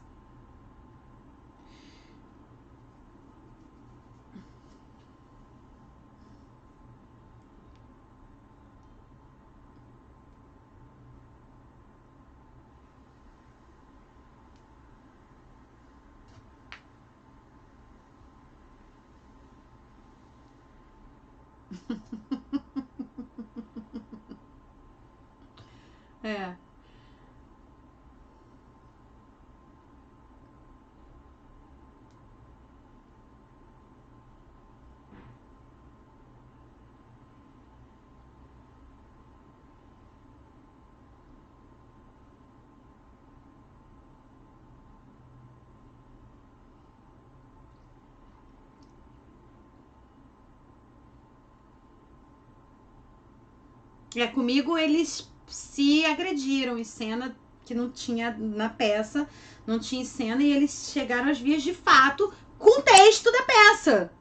É. Comigo eles se agrediram em cena que não tinha na peça, não tinha cena, e eles chegaram às vias de fato com o texto da peça.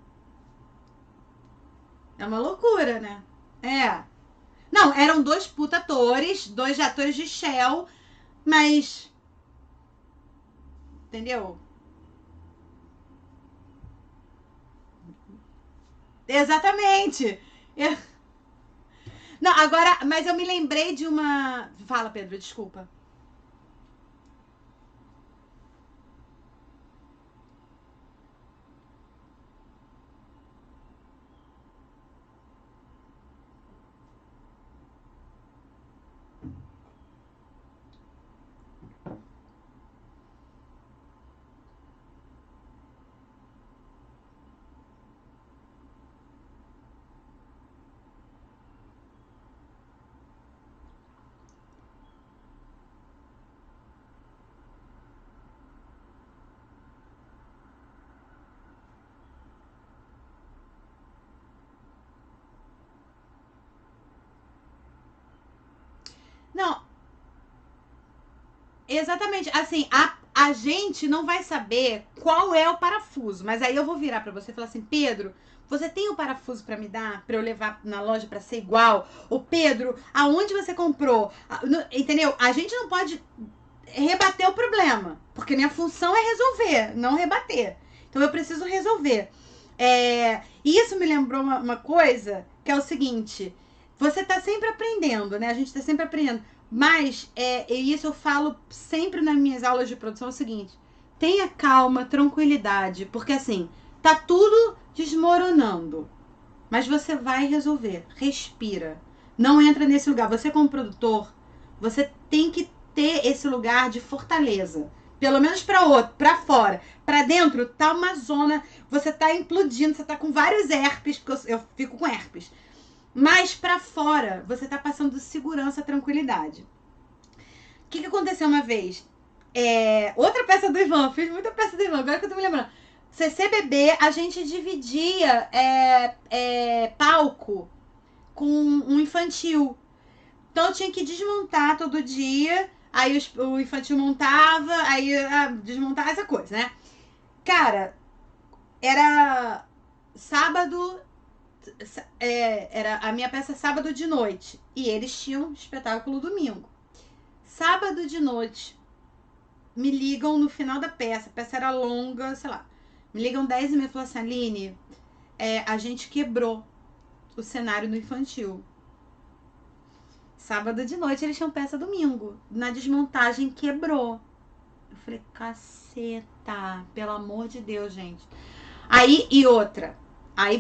É uma loucura, né? É. Não, eram dois puta atores, dois atores de Shell, mas. Entendeu? Exatamente. Não, agora, mas eu me lembrei de uma. Fala, Pedro, desculpa. Não, exatamente. Assim, a gente não vai saber qual é o parafuso, mas aí eu vou virar pra você e falar assim: Pedro, você tem o parafuso pra me dar, pra eu levar na loja pra ser igual? Ou Pedro, aonde você comprou? Entendeu? A gente não pode rebater o problema, porque minha função é resolver, não rebater. Então eu preciso resolver. Isso me lembrou uma coisa que é o seguinte: você tá sempre aprendendo, né? A gente tá sempre aprendendo. Mas, e isso eu falo sempre nas minhas aulas de produção: é o seguinte: tenha calma, tranquilidade, porque assim, tá tudo desmoronando. Mas você vai resolver. Respira. Não entra nesse lugar. Você, como produtor, você tem que ter esse lugar de fortaleza. Pelo menos para outro, para fora. pra dentro tá uma zona, você tá implodindo, você tá com vários herpes, porque eu fico com herpes. Mas pra fora, você tá passando segurança, tranquilidade. O que aconteceu uma vez? Outra peça do Ivan, fiz muita peça do Ivan, agora que eu tô me lembrando. CCBB, a gente dividia palco com um infantil. Então eu tinha que desmontar todo dia, aí o infantil montava, aí desmontava essa coisa, né? Cara, era sábado, era a minha peça sábado de noite, e eles tinham espetáculo domingo. Sábado de noite, me ligam no final da peça, a peça era longa, sei lá, me ligam 10h30 e falam assim, Aline, a gente quebrou o cenário do infantil. Sábado de noite eles tinham peça domingo. Na desmontagem quebrou. Eu falei, caceta, pelo amor de Deus, gente. Aí, e outra. Aí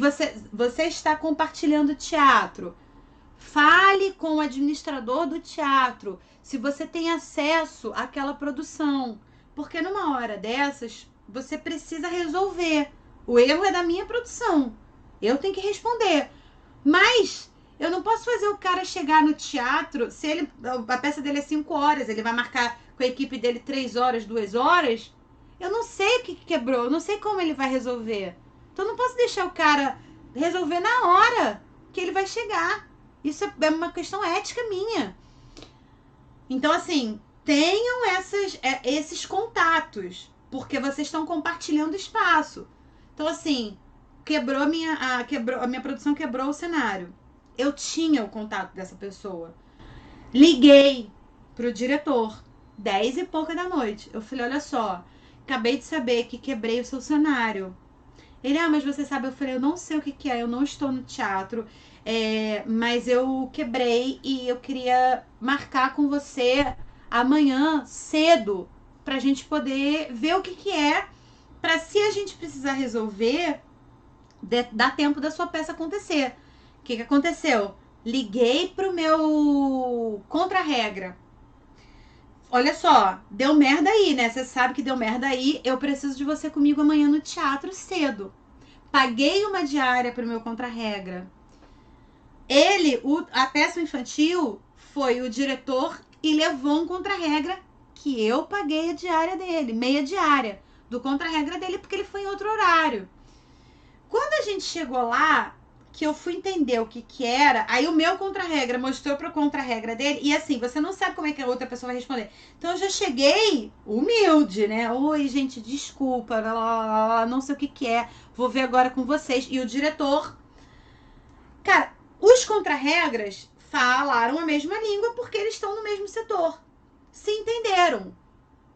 você está compartilhando teatro. Fale com o administrador do teatro se você tem acesso àquela produção. Porque numa hora dessas, você precisa resolver. O erro é da minha produção. Eu tenho que responder. Mas eu não posso fazer o cara chegar no teatro, se a peça dele é 5 horas, ele vai marcar com a equipe dele 3 horas, 2 horas. Eu não sei o que quebrou, eu não sei como ele vai resolver. Então eu não posso deixar o cara resolver na hora que ele vai chegar. Isso é uma questão ética minha. Então, assim, tenham esses contatos, porque vocês estão compartilhando espaço. Então, assim, a minha produção quebrou o cenário. Eu tinha o contato dessa pessoa. Liguei pro diretor, 10 e pouca da noite. Eu falei, olha só, acabei de saber que quebrei o seu cenário. Ele, mas você sabe, eu falei, eu não sei o que é, eu não estou no teatro, mas eu quebrei e eu queria marcar com você amanhã cedo pra gente poder ver o que é, pra se a gente precisar resolver, dar tempo da sua peça acontecer. O que aconteceu? Liguei pro meu contra-regra. Olha só, deu merda aí, né? Você sabe que deu merda aí. Eu preciso de você comigo amanhã no teatro cedo. Paguei uma diária pro meu contra-regra. A peça infantil, foi o diretor e levou um contra-regra que eu paguei a diária dele, meia diária do contra-regra dele, porque ele foi em outro horário. Quando a gente chegou lá, que eu fui entender o que era, aí o meu contra-regra mostrou pro contra-regra dele, e assim, você não sabe como é que a outra pessoa vai responder. Então eu já cheguei humilde, né? Oi, gente, desculpa, não sei o que é, vou ver agora com vocês. E o diretor... Cara, os contra-regras falaram a mesma língua porque eles estão no mesmo setor. Se entenderam.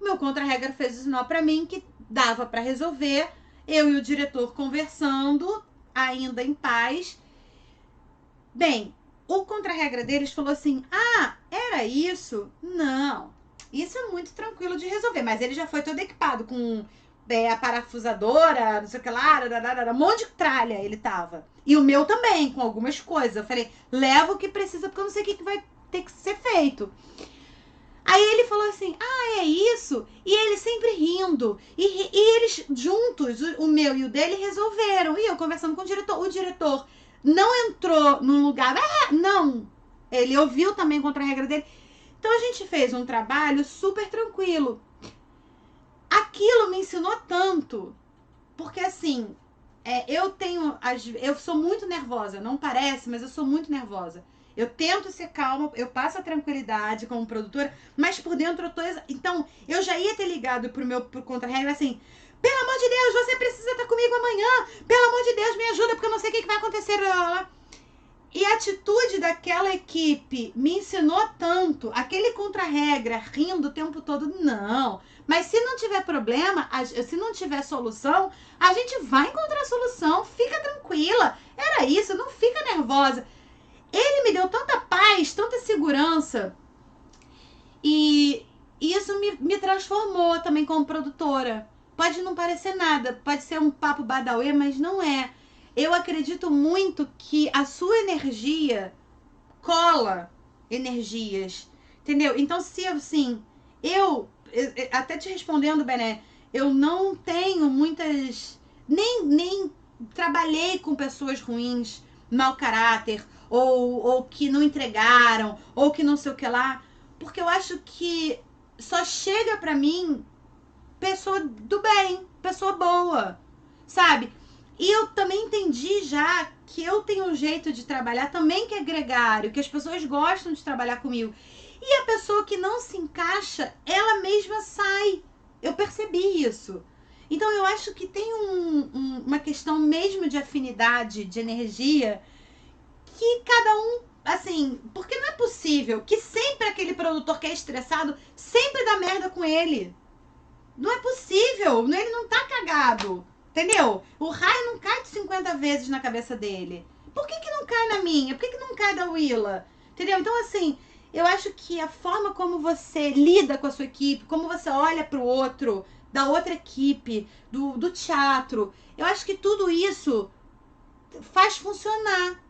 O meu contra-regra fez o sinal pra mim que dava pra resolver, eu e o diretor conversando, ainda em paz. Bem, o contra-regra deles falou assim, era isso? Não, isso é muito tranquilo de resolver, mas ele já foi todo equipado com a parafusadora, não sei o que lá, um monte de tralha ele tava. E o meu também, com algumas coisas. Eu falei, leva o que precisa, porque eu não sei o que vai ter que ser feito. Aí ele falou assim, é isso? E ele sempre rindo. E eles juntos, o meu e o dele, resolveram. E eu conversando com o diretor não entrou num lugar, não. Ele ouviu também contra a regra dele. Então a gente fez um trabalho super tranquilo. Aquilo me ensinou tanto. Porque assim, eu sou muito nervosa. Não parece, mas eu sou muito nervosa. Eu tento ser calma, eu passo a tranquilidade como produtora, mas por dentro eu tô... Então, eu já ia ter ligado pro contra-regra assim, pelo amor de Deus, você precisa estar comigo amanhã, pelo amor de Deus, me ajuda, porque eu não sei o que vai acontecer. E a atitude daquela equipe me ensinou tanto, aquele contra-regra, rindo o tempo todo, não. Mas se não tiver problema, se não tiver solução, a gente vai encontrar a solução, fica tranquila. Era isso, não fica nervosa. Ele me deu tanta paz, tanta segurança. E isso me transformou também como produtora. Pode não parecer nada, pode ser um papo badauê, mas não é. Eu acredito muito que a sua energia cola energias, entendeu? Então, se assim, até te respondendo, Bené, eu não tenho muitas... Nem trabalhei com pessoas ruins, mau caráter, ou que não entregaram, ou que não sei o que lá, porque eu acho que só chega pra mim pessoa do bem, pessoa boa, sabe? E eu também entendi já que eu tenho um jeito de trabalhar também que é gregário, que as pessoas gostam de trabalhar comigo. E a pessoa que não se encaixa, ela mesma sai. Eu percebi isso. Então eu acho que tem uma questão mesmo de afinidade, de energia, que cada um, assim, porque não é possível que sempre aquele produtor que é estressado sempre dá merda com ele. Não é possível, ele não tá cagado, entendeu? O raio não cai de 50 vezes na cabeça dele. Por que não cai na minha? Por que não cai da Willa? Entendeu? Então, assim, eu acho que a forma como você lida com a sua equipe, como você olha pro outro, da outra equipe, do teatro, eu acho que tudo isso faz funcionar,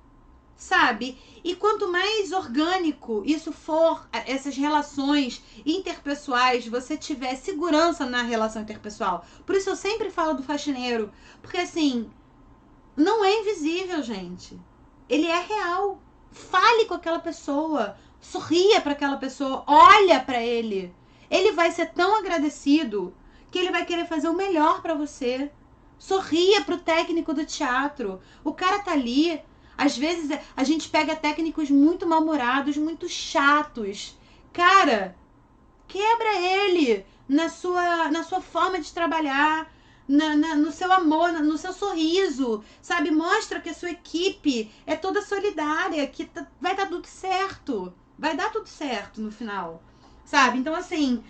sabe? E quanto mais orgânico isso for, essas relações interpessoais, você tiver segurança na relação interpessoal. Por isso eu sempre falo do faxineiro, porque assim, não é invisível, gente. Ele é real. Fale com aquela pessoa, sorria para aquela pessoa, olha para ele. Ele vai ser tão agradecido que ele vai querer fazer o melhor para você. Sorria pro técnico do teatro. O cara tá ali. Às vezes a gente pega técnicos muito mal-humorados, muito chatos. Cara, quebra ele na sua forma de trabalhar, no seu amor, no seu sorriso, sabe? Mostra que a sua equipe é toda solidária, que vai dar tudo certo. Vai dar tudo certo no final, sabe? Então, assim,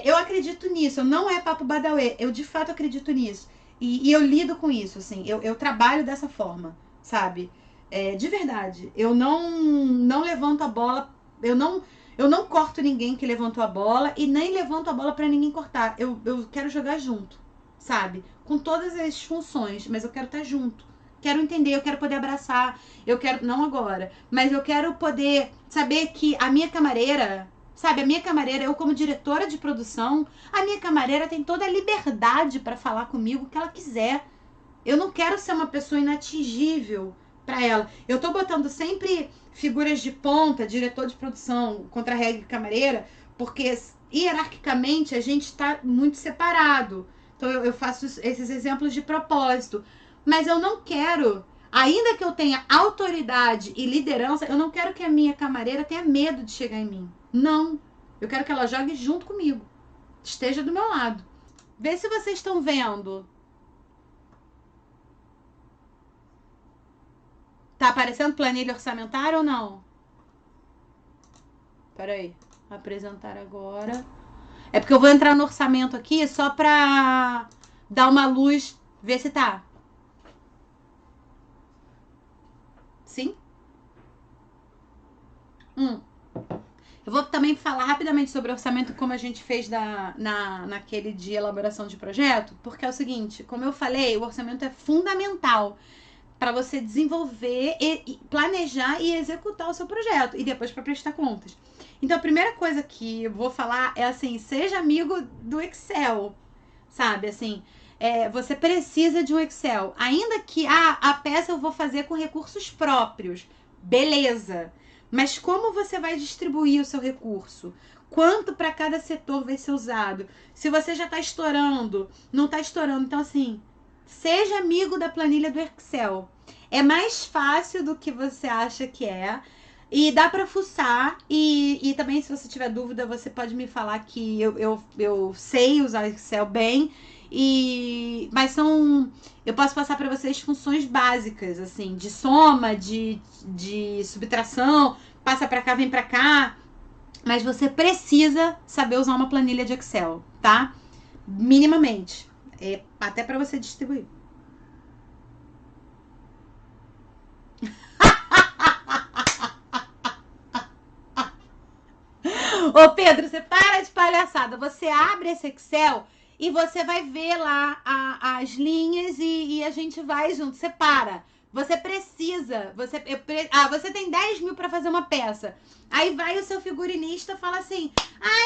eu acredito nisso. Não é papo badauê. Eu, de fato, acredito nisso. E eu lido com isso, assim. Eu trabalho dessa forma, sabe? De verdade. Eu não levanto a bola. Eu não corto ninguém que levantou a bola e nem levanto a bola pra ninguém cortar. Eu quero jogar junto, sabe? Com todas as funções, mas eu quero estar junto. Quero entender, eu quero poder abraçar. Eu quero, não agora, mas eu quero poder saber que a minha camareira, sabe? A minha camareira, eu como diretora de produção, a minha camareira tem toda a liberdade pra falar comigo o que ela quiser. Eu não quero ser uma pessoa inatingível pra ela. Eu tô botando sempre figuras de ponta, diretor de produção, contra-regra e camareira, porque hierarquicamente a gente tá muito separado. Então eu faço esses exemplos de propósito. Mas eu não quero, ainda que eu tenha autoridade e liderança, eu não quero que a minha camareira tenha medo de chegar em mim. Não. Eu quero que ela jogue junto comigo. Esteja do meu lado. Vê se vocês estão vendo. Tá aparecendo planilha orçamentária ou não? Peraí. Apresentar agora. É porque eu vou entrar no orçamento aqui só pra dar uma luz. Ver se tá. Sim? Eu vou também falar rapidamente sobre o orçamento, como a gente fez naquele de elaboração de projeto, porque é o seguinte, como eu falei, o orçamento é fundamental para você desenvolver, planejar e executar o seu projeto, e depois para prestar contas. Então, a primeira coisa que eu vou falar é assim, seja amigo do Excel, sabe? Assim, você precisa de um Excel. Ainda que a peça eu vou fazer com recursos próprios, beleza. Mas como você vai distribuir o seu recurso? Quanto para cada setor vai ser usado? Se você já está estourando, não está estourando. Então, assim, seja amigo da planilha do Excel. É mais fácil do que você acha que é. E dá para fuçar. E também, se você tiver dúvida, você pode me falar que eu sei usar Excel bem. Mas eu posso passar para vocês funções básicas, assim, de soma, de subtração, passa para cá, vem para cá. Mas você precisa saber usar uma planilha de Excel, tá? Minimamente. Até para você distribuir. Ô Pedro, você para de palhaçada. Você abre esse Excel e você vai ver lá as linhas e a gente vai junto. Você para. Você precisa. Você tem 10 mil para fazer uma peça. Aí vai o seu figurinista e fala assim: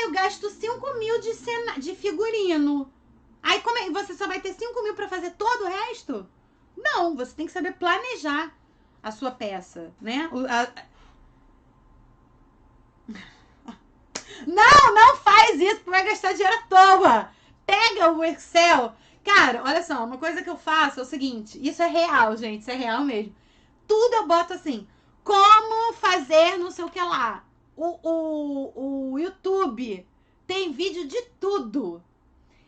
eu gasto 5 mil de figurino. Aí como é, você só vai ter 5.000 para fazer todo o resto? Não, você tem que saber planejar a sua peça, né? Não faz isso, porque vai gastar dinheiro à toa. Pega o Excel. Cara, olha só, uma coisa que eu faço é o seguinte, isso é real, gente, isso é real mesmo. Tudo eu boto assim, como fazer não sei o que lá. O YouTube tem vídeo de tudo.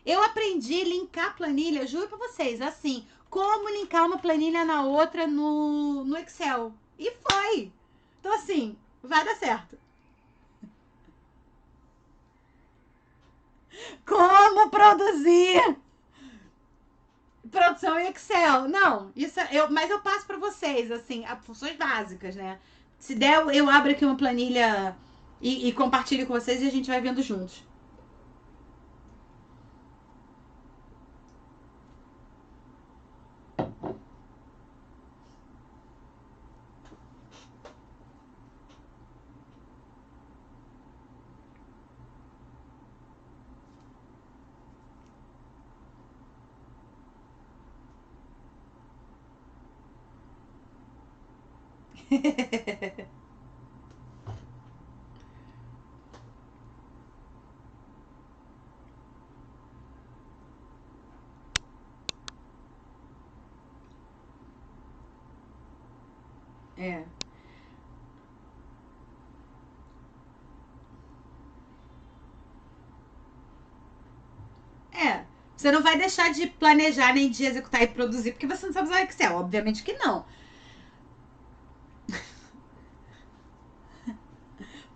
Eu aprendi a linkar planilha, juro pra vocês, assim, como linkar uma planilha na outra no Excel. E foi. Então, assim, vai dar certo. Como produzir produção em Excel. Não, isso mas eu passo para vocês, assim, funções básicas, né? Se der, eu abro aqui uma planilha e compartilho com vocês e a gente vai vendo juntos. É. É. Você não vai deixar de planejar, nem de executar e produzir, porque você não sabe usar Excel. Obviamente que não.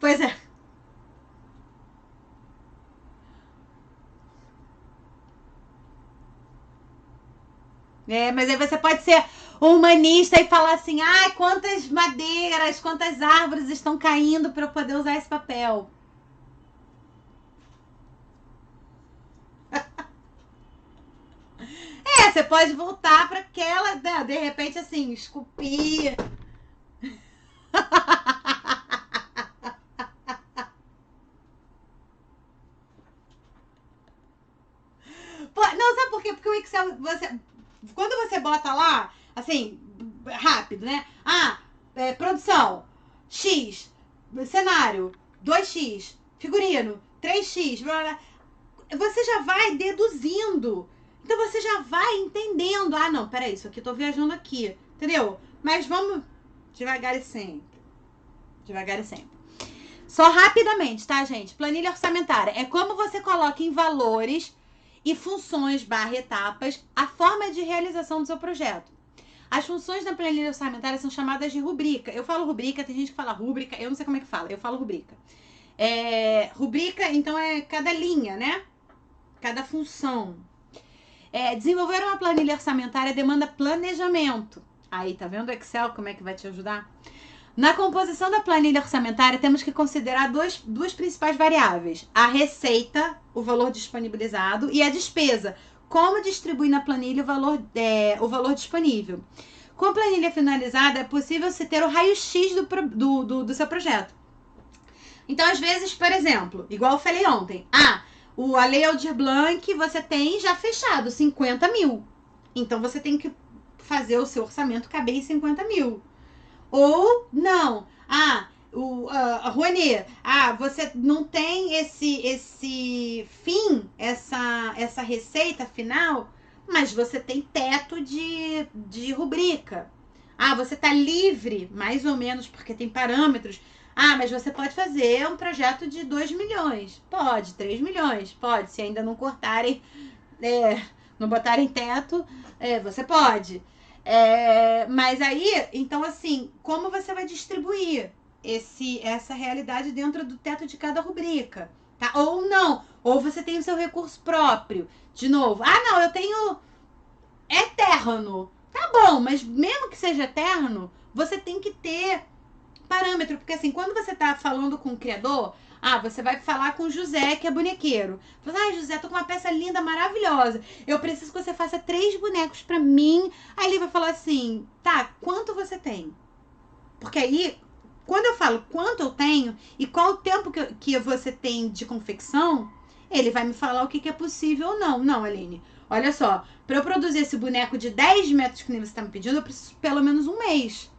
Pois é. É, mas aí você pode ser humanista e falar assim: ai, quantas madeiras, quantas árvores estão caindo para eu poder usar esse papel. É, você pode voltar para aquela, né, de repente, assim, esculpir. Não, sabe por quê? Porque o Excel, quando você bota lá, assim, rápido, né? Produção, X, cenário, 2x, figurino, 3x, blá, blá, você já vai deduzindo. Então você já vai entendendo. Ah, não, peraí, isso aqui eu tô viajando aqui. Entendeu? Mas vamos devagar e sempre. Devagar e sempre. Só rapidamente, tá, gente? Planilha orçamentária é como você coloca em valores e funções / etapas a forma de realização do seu projeto. As funções da planilha orçamentária são chamadas de rubrica. Eu falo rubrica, tem gente que fala rúbrica, eu não sei como é que fala, eu falo rubrica. Rubrica, então, é cada linha, né? Cada função. Desenvolver uma planilha orçamentária demanda planejamento. Aí, tá vendo o Excel como é que vai te ajudar? Na composição da planilha orçamentária, temos que considerar duas principais variáveis. A receita, o valor disponibilizado, e a despesa, como distribuir na planilha o valor disponível. Com a planilha finalizada, é possível se ter o raio-x do seu projeto. Então, às vezes, por exemplo, igual eu falei ontem, a Lei Aldir Blanc você tem já fechado 50 mil. Então, você tem que fazer o seu orçamento caber em 50 mil. Ou não. A Rouanet, você não tem esse fim, essa receita final, mas você tem teto de rubrica. Você tá livre, mais ou menos, porque tem parâmetros. Mas você pode fazer um projeto de 2 milhões. Pode, 3 milhões. Pode, se ainda não cortarem, não botarem teto, você pode. Mas aí, então assim, como você vai distribuir essa realidade dentro do teto de cada rubrica, tá? Ou não, ou você tem o seu recurso próprio. De novo, não, eu tenho eterno. Tá bom, mas mesmo que seja eterno, você tem que ter parâmetro, porque assim, quando você tá falando com o criador, você vai falar com o José, que é bonequeiro. Fala, José, tô com uma peça linda, maravilhosa. Eu preciso que você faça 3 bonecos pra mim. Aí ele vai falar assim, tá, quanto você tem? Porque aí, quando eu falo quanto eu tenho e qual o tempo que você tem de confecção, ele vai me falar o que é possível ou não. Não, Aline, olha só, para eu produzir esse boneco de 10 metros que nem você está me pedindo, eu preciso pelo menos um mês.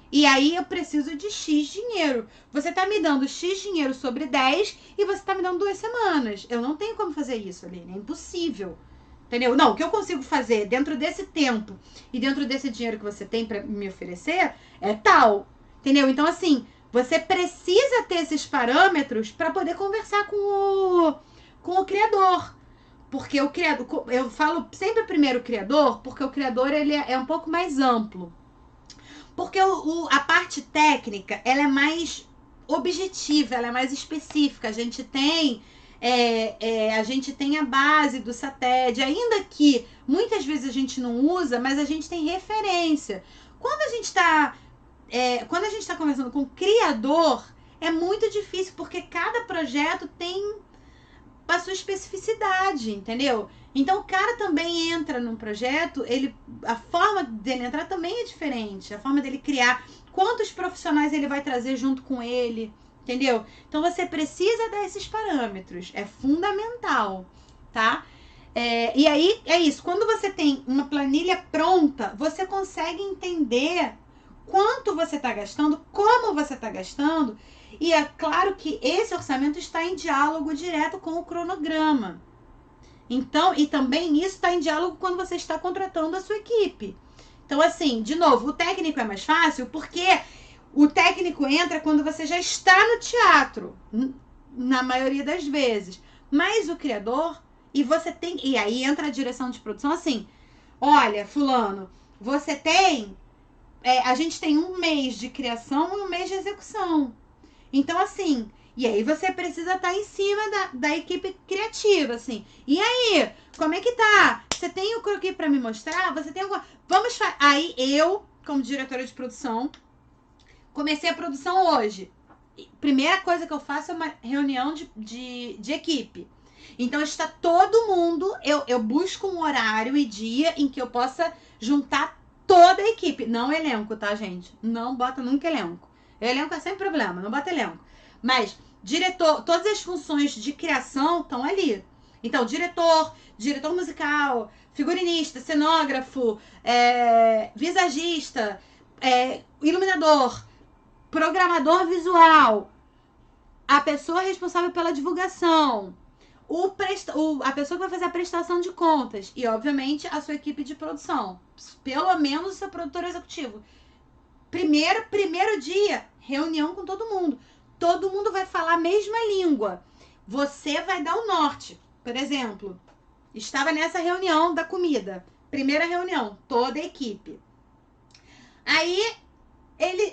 E aí eu preciso de X dinheiro. Você tá me dando X dinheiro sobre 10 e você tá me dando 2 semanas. Eu não tenho como fazer isso, Aline. É impossível. Entendeu? Não, o que eu consigo fazer dentro desse tempo e dentro desse dinheiro que você tem para me oferecer é tal. Entendeu? Então, assim, você precisa ter esses parâmetros para poder conversar com o criador. Porque o criador, eu falo sempre primeiro o criador, porque o criador ele é um pouco mais amplo. Porque a parte técnica, ela é mais objetiva, ela é mais específica. A gente tem a base do SATED, ainda que muitas vezes a gente não usa, mas a gente tem referência. Quando a gente está conversando com o criador, é muito difícil, porque cada projeto tem a sua especificidade, entendeu? Então o cara também entra num projeto, a forma dele entrar também é diferente, a forma dele criar, quantos profissionais ele vai trazer junto com ele, entendeu? Então você precisa dar esses parâmetros, é fundamental, tá? E aí é isso, quando você tem uma planilha pronta, você consegue entender quanto você está gastando, como você está gastando. E é claro que esse orçamento está em diálogo direto com o cronograma. Então, e também isso está em diálogo quando você está contratando a sua equipe. Então, assim, de novo, o técnico é mais fácil porque o técnico entra quando você já está no teatro, na maioria das vezes. Mas o criador, e aí entra a direção de produção assim, olha, fulano, você tem, a gente tem um mês de criação e um mês de execução. Então, assim, e aí você precisa estar em cima da equipe criativa, assim. E aí, como é que tá? Você tem o croquis para me mostrar? Você tem alguma... Aí eu, como diretora de produção, comecei a produção hoje. Primeira coisa que eu faço é uma reunião de equipe. Então está todo mundo, eu busco um horário e dia em que eu possa juntar toda a equipe. Não elenco, tá, gente? Não bota nunca elenco. Elenco é sempre problema, não bota elenco. Mas diretor, todas as funções de criação estão ali. Então, diretor musical, figurinista, cenógrafo, visagista, iluminador, programador visual, a pessoa responsável pela divulgação, a pessoa que vai fazer a prestação de contas e, obviamente, a sua equipe de produção. Pelo menos o seu produtor executivo. Primeiro dia, reunião com todo mundo. Todo mundo vai falar a mesma língua. Você vai dar o norte. Por exemplo, estava nessa reunião da comida. Primeira reunião, toda a equipe. Aí,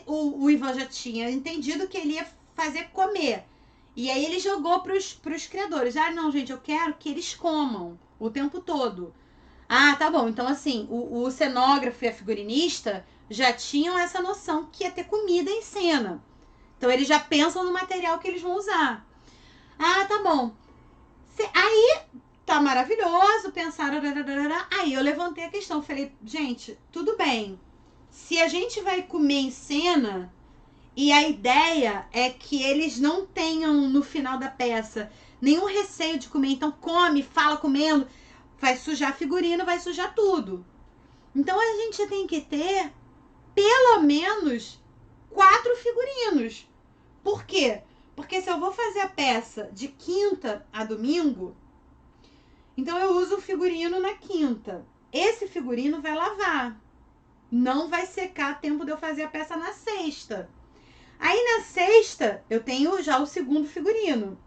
o Ivan já tinha entendido que ele ia fazer comer. E aí ele jogou pros criadores. Ah, não, gente, eu quero que eles comam o tempo todo. Ah, tá bom. Então, assim, o cenógrafo e a figurinista já tinham essa noção que ia ter comida em cena. Então, eles já pensam no material que eles vão usar. Ah, tá bom. Aí, tá maravilhoso, pensaram... Aí, eu levantei a questão. Falei, gente, tudo bem. Se a gente vai comer em cena... E a ideia é que eles não tenham, no final da peça, nenhum receio de comer. Então, come, fala comendo... Vai sujar figurino, vai sujar tudo. Então, a gente tem que ter, pelo menos, 4 figurinos. Por quê? Porque se eu vou fazer a peça de quinta a domingo, então eu uso o figurino na quinta. Esse figurino vai lavar. Não vai secar a tempo de eu fazer a peça na sexta. Aí, na sexta, eu tenho já o segundo figurino.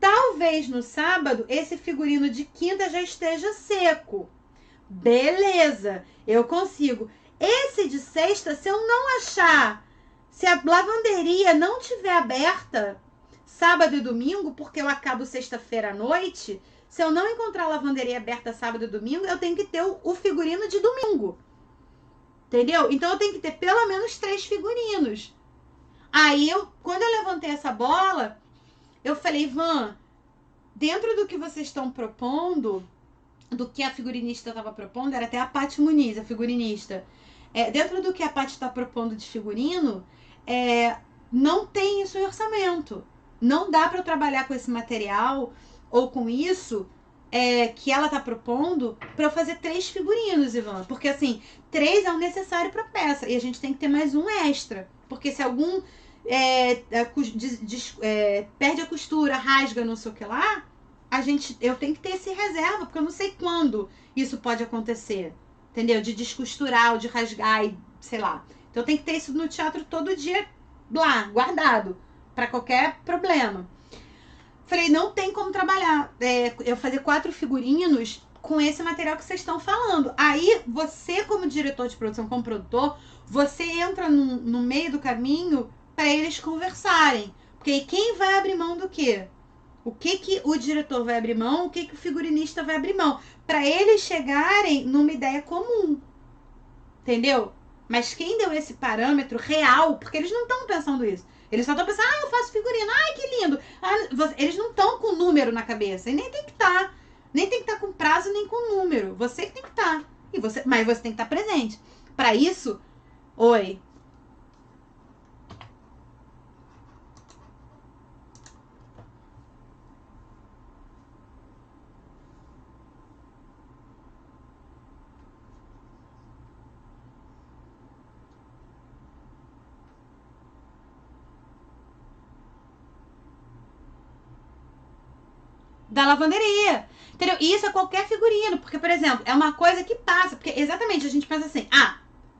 Talvez no sábado esse figurino de quinta já esteja seco. Beleza, eu consigo. Esse de sexta, se eu não achar, se a lavanderia não tiver aberta sábado e domingo, porque eu acabo sexta-feira à noite, se eu não encontrar a lavanderia aberta sábado e domingo, eu tenho que ter o figurino de domingo. Entendeu? Então eu tenho que ter pelo menos 3 figurinos. Aí, quando eu levantei essa bola, eu falei, Ivan, dentro do que vocês estão propondo, do que a figurinista estava propondo, era até a Paty Muniz, a figurinista. Dentro do que a Paty está propondo de figurino, não tem isso em orçamento. Não dá para eu trabalhar com esse material ou com isso que ela tá propondo para eu fazer 3 figurinos, Ivan. Porque assim, 3 é o necessário pra peça. E a gente tem que ter mais um extra. Porque se algum perde a costura, rasga, não sei o que lá, eu tenho que ter esse reserva, porque eu não sei quando isso pode acontecer. Entendeu? De descosturar ou de rasgar e sei lá. Então eu tenho que ter isso no teatro todo dia lá, guardado, para qualquer problema. Falei, não tem como trabalhar. Eu fazer 4 figurinos com esse material que vocês estão falando. Aí, você, como diretor de produção, como produtor, você entra no meio do caminho para eles conversarem. Porque quem vai abrir mão do quê? O que o diretor vai abrir mão, o que o figurinista vai abrir mão. Para eles chegarem numa ideia comum. Entendeu? Mas quem deu esse parâmetro real, porque eles não estão pensando isso. Eles só estão pensando, eu faço figurino, ai, que lindo. Eles não estão com número na cabeça. E nem tem que estar. Tá. Nem tem que estar tá com prazo, nem com número. Você que tem que estar. Tá. Mas você tem que estar tá presente. Para isso, oi. Da lavanderia. Entendeu? E isso é qualquer figurino. Porque, por exemplo, é uma coisa que passa. Porque exatamente a gente pensa assim,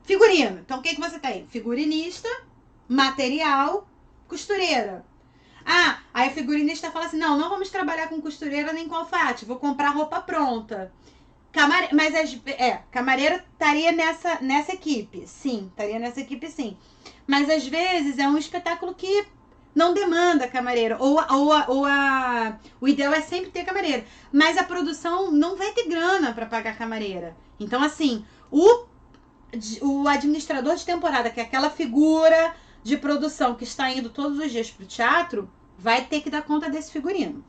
figurino. Então o que você tem? Figurinista, material, costureira. Aí a figurinista fala assim, não vamos trabalhar com costureira nem com alfaiate, vou comprar roupa pronta. Camareira estaria nessa equipe, sim, estaria nessa equipe, sim. Mas às vezes é um espetáculo que não demanda camareira, o ideal é sempre ter camareira, mas a produção não vai ter grana para pagar camareira. Então, assim, o administrador de temporada, que é aquela figura de produção que está indo todos os dias pro teatro, vai ter que dar conta desse figurino.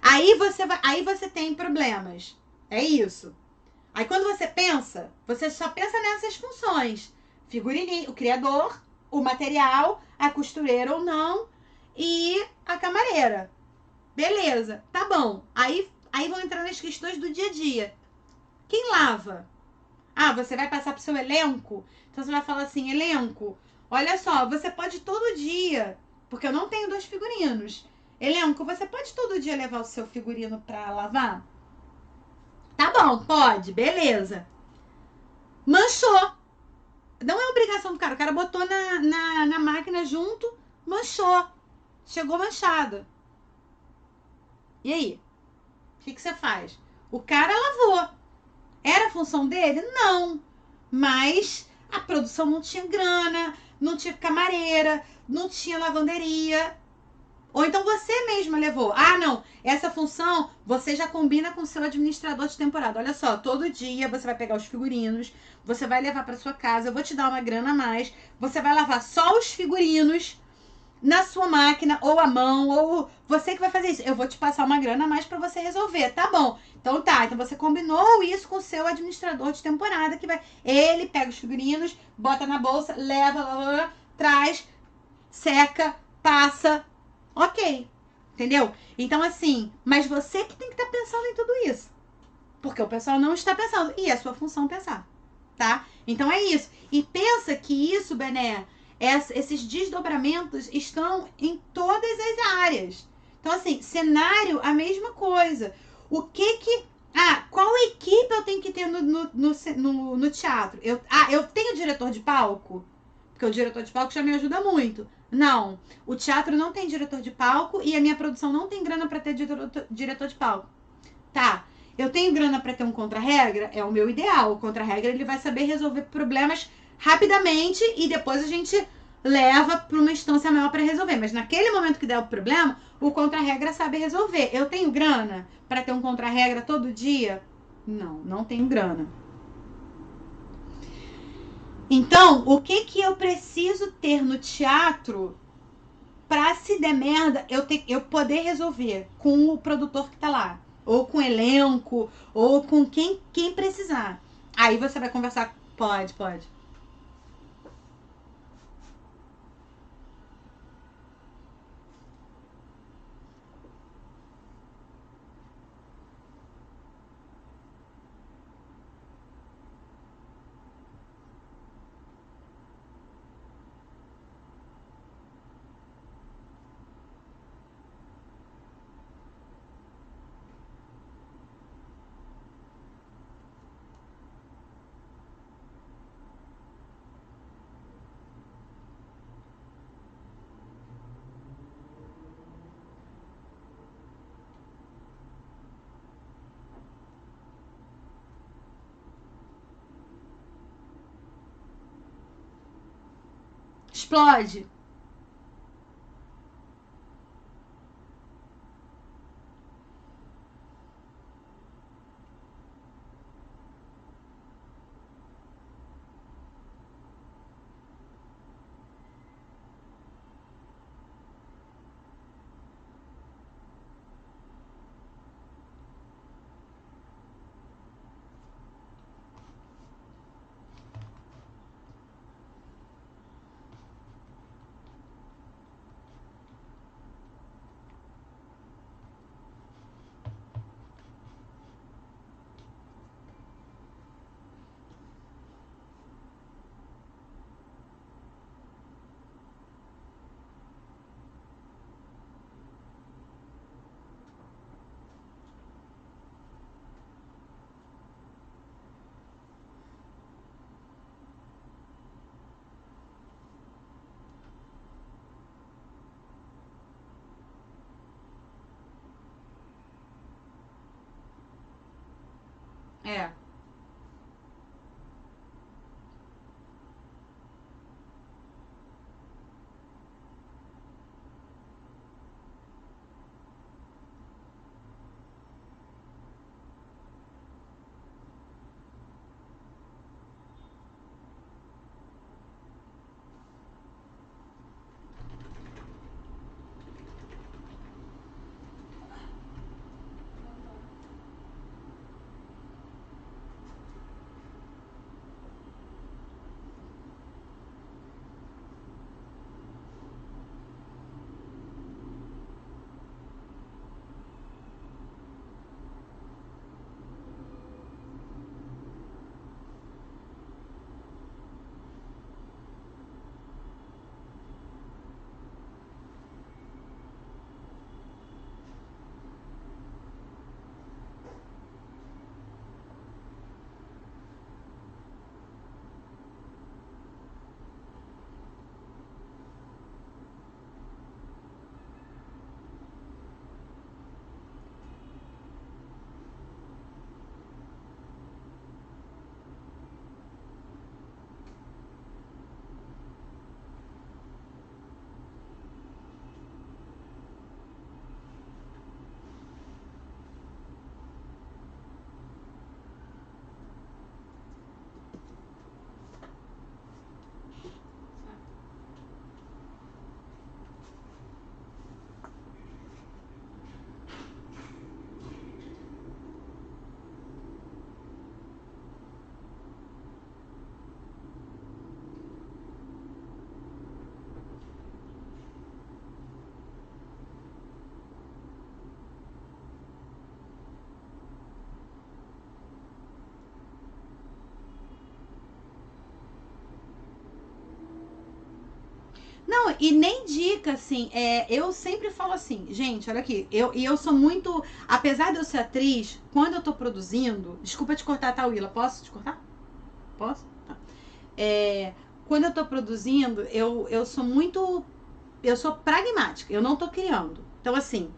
Aí você tem problemas. É isso. Aí quando você pensa, você só pensa nessas funções. Figurino, o criador, o material, a costureira ou não e a camareira. Beleza, tá bom. Aí vão entrar nas questões do dia a dia. Quem lava? Você vai passar pro seu elenco? Então você vai falar assim, elenco, olha só, você pode todo dia, porque eu não tenho 2 figurinos. Elenco, você pode todo dia levar o seu figurino pra lavar? Tá bom, pode, beleza. Manchou. Não é obrigação do cara. O cara botou na máquina junto, manchou. Chegou manchado. E aí? O que você faz? O cara lavou. Era a função dele? Não. Mas a produção não tinha grana, não tinha camareira, não tinha lavanderia. Ou então você mesma levou. Não, essa função você já combina com o seu administrador de temporada. Olha só, todo dia você vai pegar os figurinos, você vai levar para sua casa, eu vou te dar uma grana a mais, você vai lavar só os figurinos na sua máquina, ou à mão, ou você que vai fazer isso. Eu vou te passar uma grana a mais para você resolver, tá bom? Então tá, então você combinou isso com o seu administrador de temporada, que vai. Ele pega os figurinos, bota na bolsa, leva, traz, seca, passa. Ok. Entendeu? Então, assim, mas você que tem que estar pensando em tudo isso. Porque o pessoal não está pensando. E é a sua função pensar. Tá? Então é isso. E pensa que isso, Bené, esses desdobramentos estão em todas as áreas. Então, assim, cenário, a mesma coisa. O que. Qual equipe eu tenho que ter no teatro? Eu tenho diretor de palco? Porque o diretor de palco já me ajuda muito. Não, o teatro não tem diretor de palco e a minha produção não tem grana para ter diretor de palco. Tá, eu tenho grana para ter um contra-regra? É o meu ideal. O contra-regra ele vai saber resolver problemas rapidamente e depois a gente leva para uma instância maior para resolver. Mas naquele momento que der o problema, o contra-regra sabe resolver. Eu tenho grana para ter um contra-regra todo dia? Não tenho grana. Então, o que eu preciso ter no teatro pra se der merda, eu poder resolver com o produtor que tá lá? Ou com o elenco, ou com quem precisar. Aí você vai conversar. Pode. explode. É. Não, e nem dica, assim, eu sempre falo assim, gente, olha aqui, eu sou muito, apesar de eu ser atriz, quando eu tô produzindo, desculpa te cortar, tá, Willa, posso te cortar? Posso? Tá. Quando eu tô produzindo, eu sou muito, eu sou pragmática, eu não tô criando. Então, assim,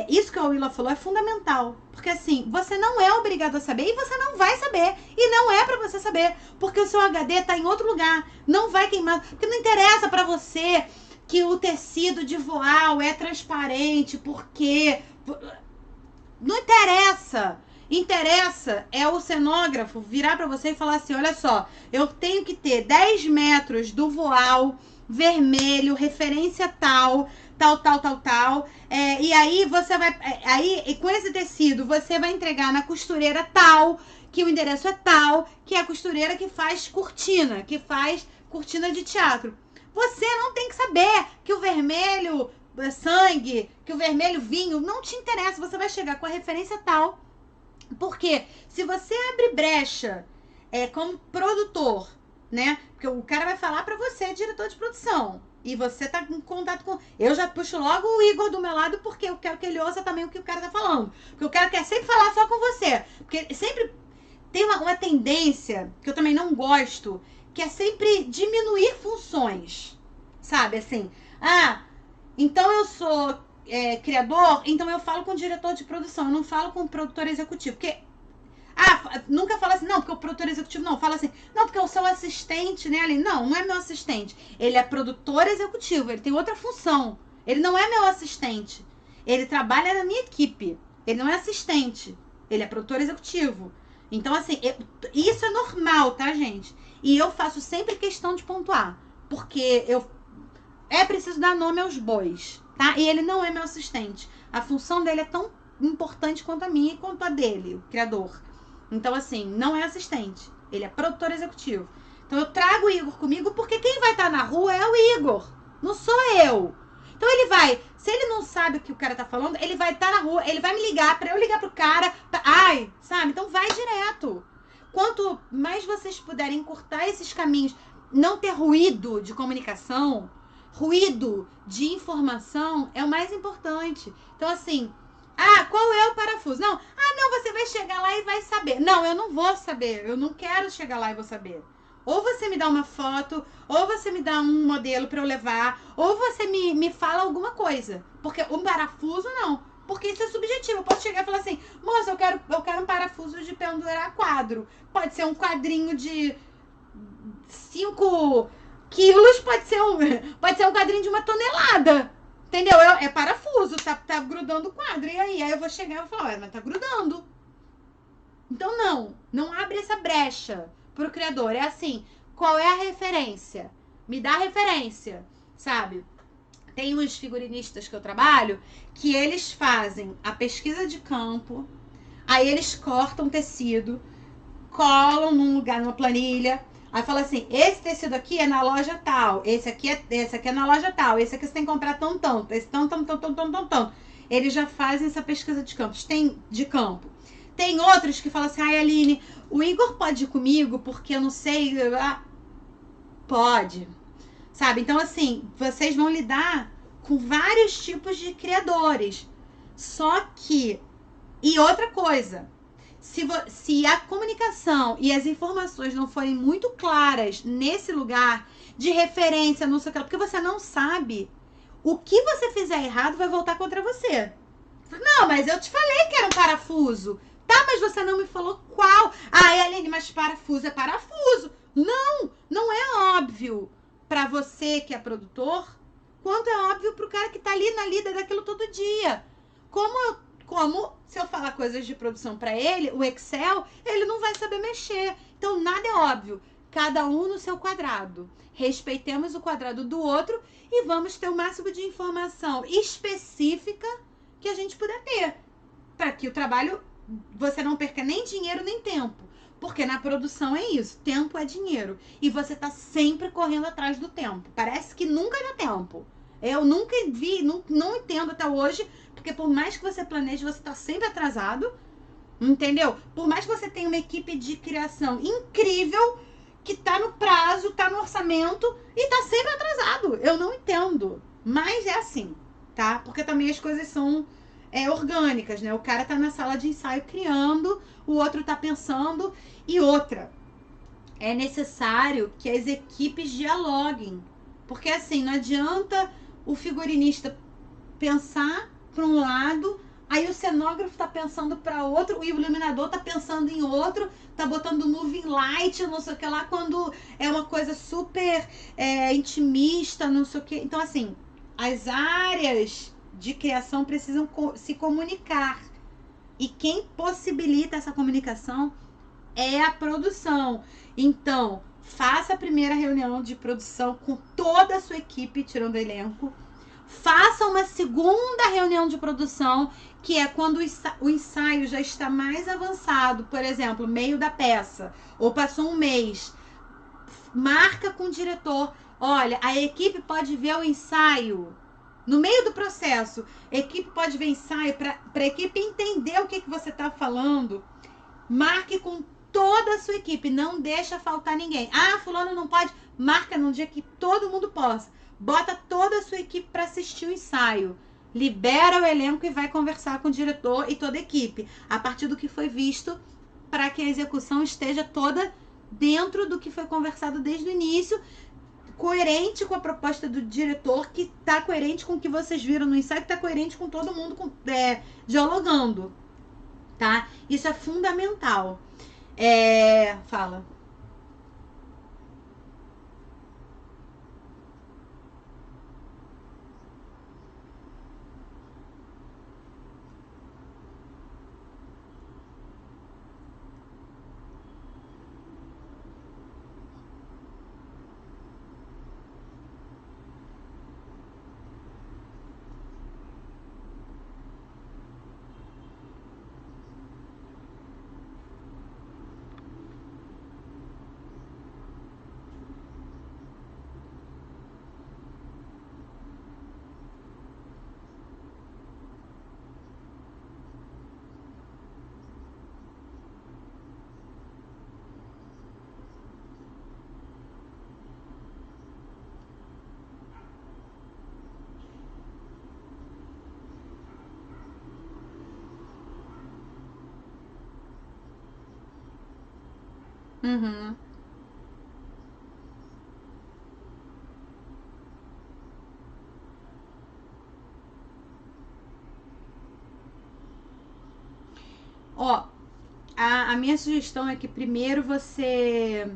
isso que a Willa falou é fundamental. Porque assim, você não é obrigado a saber e você não vai saber. E não é pra você saber. Porque o seu HD tá em outro lugar. Não vai queimar. Porque não interessa pra você que o tecido de voal é transparente. Porque... Não interessa. Interessa é o cenógrafo virar pra você e falar assim, olha só, eu tenho que ter 10 metros do voal vermelho, referência tal, tal. E aí você vai. E com esse tecido você vai entregar na costureira tal, que o endereço é tal, que é a costureira que faz cortina de teatro. Você não tem que saber que o vermelho sangue, que o vermelho vinho, não te interessa. Você vai chegar com a referência tal. Porque se você abre brecha como produtor, né? Porque o cara vai falar pra você, diretor de produção. E você tá em contato com... Eu já puxo logo o Igor do meu lado, porque eu quero que ele ouça também o que o cara tá falando. Porque o cara quer sempre falar só com você. Porque sempre tem uma tendência, que eu também não gosto, que é sempre diminuir funções. Sabe, assim... então eu sou criador, então eu falo com o diretor de produção. Eu não falo com o produtor executivo. Porque Nunca fala assim, não, porque o produtor executivo, não, fala assim, não, porque eu sou assistente, né, Aline? Não, não é meu assistente. Ele é produtor executivo, ele tem outra função. Ele não é meu assistente. Ele trabalha na minha equipe. Ele não é assistente. Ele é produtor executivo. Então, assim, isso é normal, tá, gente? E eu faço sempre questão de pontuar. Porque é preciso dar nome aos bois, tá? E ele não é meu assistente. A função dele é tão importante quanto a minha e quanto a dele, o criador. Então, assim, não é assistente. Ele é produtor executivo. Então, eu trago o Igor comigo porque quem vai estar na rua é o Igor. Não sou eu. Então, ele vai... Se ele não sabe o que o cara tá falando, ele vai estar na rua, ele vai me ligar pra eu ligar pro cara. Sabe? Então, vai direto. Quanto mais vocês puderem encurtar esses caminhos, não ter ruído de comunicação, ruído de informação, é o mais importante. Então, assim... qual é o parafuso? Não, você vai chegar lá e vai saber. Não, eu não vou saber. Eu não quero chegar lá e vou saber. Ou você me dá uma foto, ou você me dá um modelo pra eu levar, ou você me fala alguma coisa. Porque um parafuso, não. Porque isso é subjetivo. Eu posso chegar e falar assim, moça, eu quero um parafuso de pendurar quadro. Pode ser um quadrinho de 5 quilos, pode ser um quadrinho de 1 tonelada. Entendeu? É parafuso, tá grudando o quadro. E aí eu vou chegar e vou falar, mas tá grudando. Então não abre essa brecha pro criador. É assim, qual é a referência? Me dá a referência, sabe? Tem uns figurinistas que eu trabalho que eles fazem a pesquisa de campo, aí eles cortam tecido, colam num lugar, numa planilha. Aí fala assim, esse tecido aqui é na loja tal, esse aqui é na loja tal, esse aqui você tem que comprar tanto, esse tanto. Eles já fazem essa pesquisa de campo. Tem outros que falam assim, Aline, o Igor pode ir comigo porque eu não sei... Pode, sabe? Então, assim, vocês vão lidar com vários tipos de criadores. Só que... E outra coisa... Se a comunicação e as informações não forem muito claras nesse lugar de referência, não sei o que, porque você não sabe, o que você fizer errado vai voltar contra você. Não, mas eu te falei que era um parafuso. Tá, mas você não me falou qual. Aline, mas parafuso é parafuso. Não é óbvio pra você que é produtor, quanto é óbvio pro cara que tá ali na lida daquilo todo dia. Como se eu falar coisas de produção para ele, o Excel, ele não vai saber mexer. Então, nada é óbvio. Cada um no seu quadrado. Respeitemos o quadrado do outro e vamos ter o máximo de informação específica que a gente puder ter. Para que o trabalho, você não perca nem dinheiro nem tempo. Porque na produção é isso. Tempo é dinheiro. E você tá sempre correndo atrás do tempo. Parece que nunca dá tempo. Eu nunca vi, não entendo até hoje... Porque por mais que você planeje, você tá sempre atrasado, entendeu? Por mais que você tenha uma equipe de criação incrível, que tá no prazo, tá no orçamento e tá sempre atrasado. Eu não entendo. Mas é assim, tá? Porque também as coisas são orgânicas, né? O cara tá na sala de ensaio criando, o outro tá pensando. E outra, é necessário que as equipes dialoguem. Porque assim, não adianta o figurinista pensar para um lado, aí o cenógrafo tá pensando para outro, o iluminador tá pensando em outro, tá botando moving light, não sei o que lá, quando é uma coisa super intimista, não sei o que. Então, assim, as áreas de criação precisam se comunicar. E quem possibilita essa comunicação é a produção. Então, faça a primeira reunião de produção com toda a sua equipe, tirando o elenco. Faça uma segunda reunião de produção, que é quando o ensaio já está mais avançado, por exemplo, meio da peça, ou passou um mês. Marca com o diretor, olha, a equipe pode ver o ensaio. No meio do processo, a equipe pode ver ensaio para a equipe entender o que você está falando. Marque com toda a sua equipe, não deixa faltar ninguém. Fulano não pode, marca num dia que todo mundo possa. Bota toda a sua equipe para assistir o ensaio. Libera o elenco e vai conversar com o diretor e toda a equipe. A partir do que foi visto, para que a execução esteja toda dentro do que foi conversado desde o início, coerente com a proposta do diretor, que está coerente com o que vocês viram no ensaio, que está coerente com todo mundo dialogando. tá? Isso é fundamental. Fala. Uhum. Ó, a minha sugestão é que primeiro você.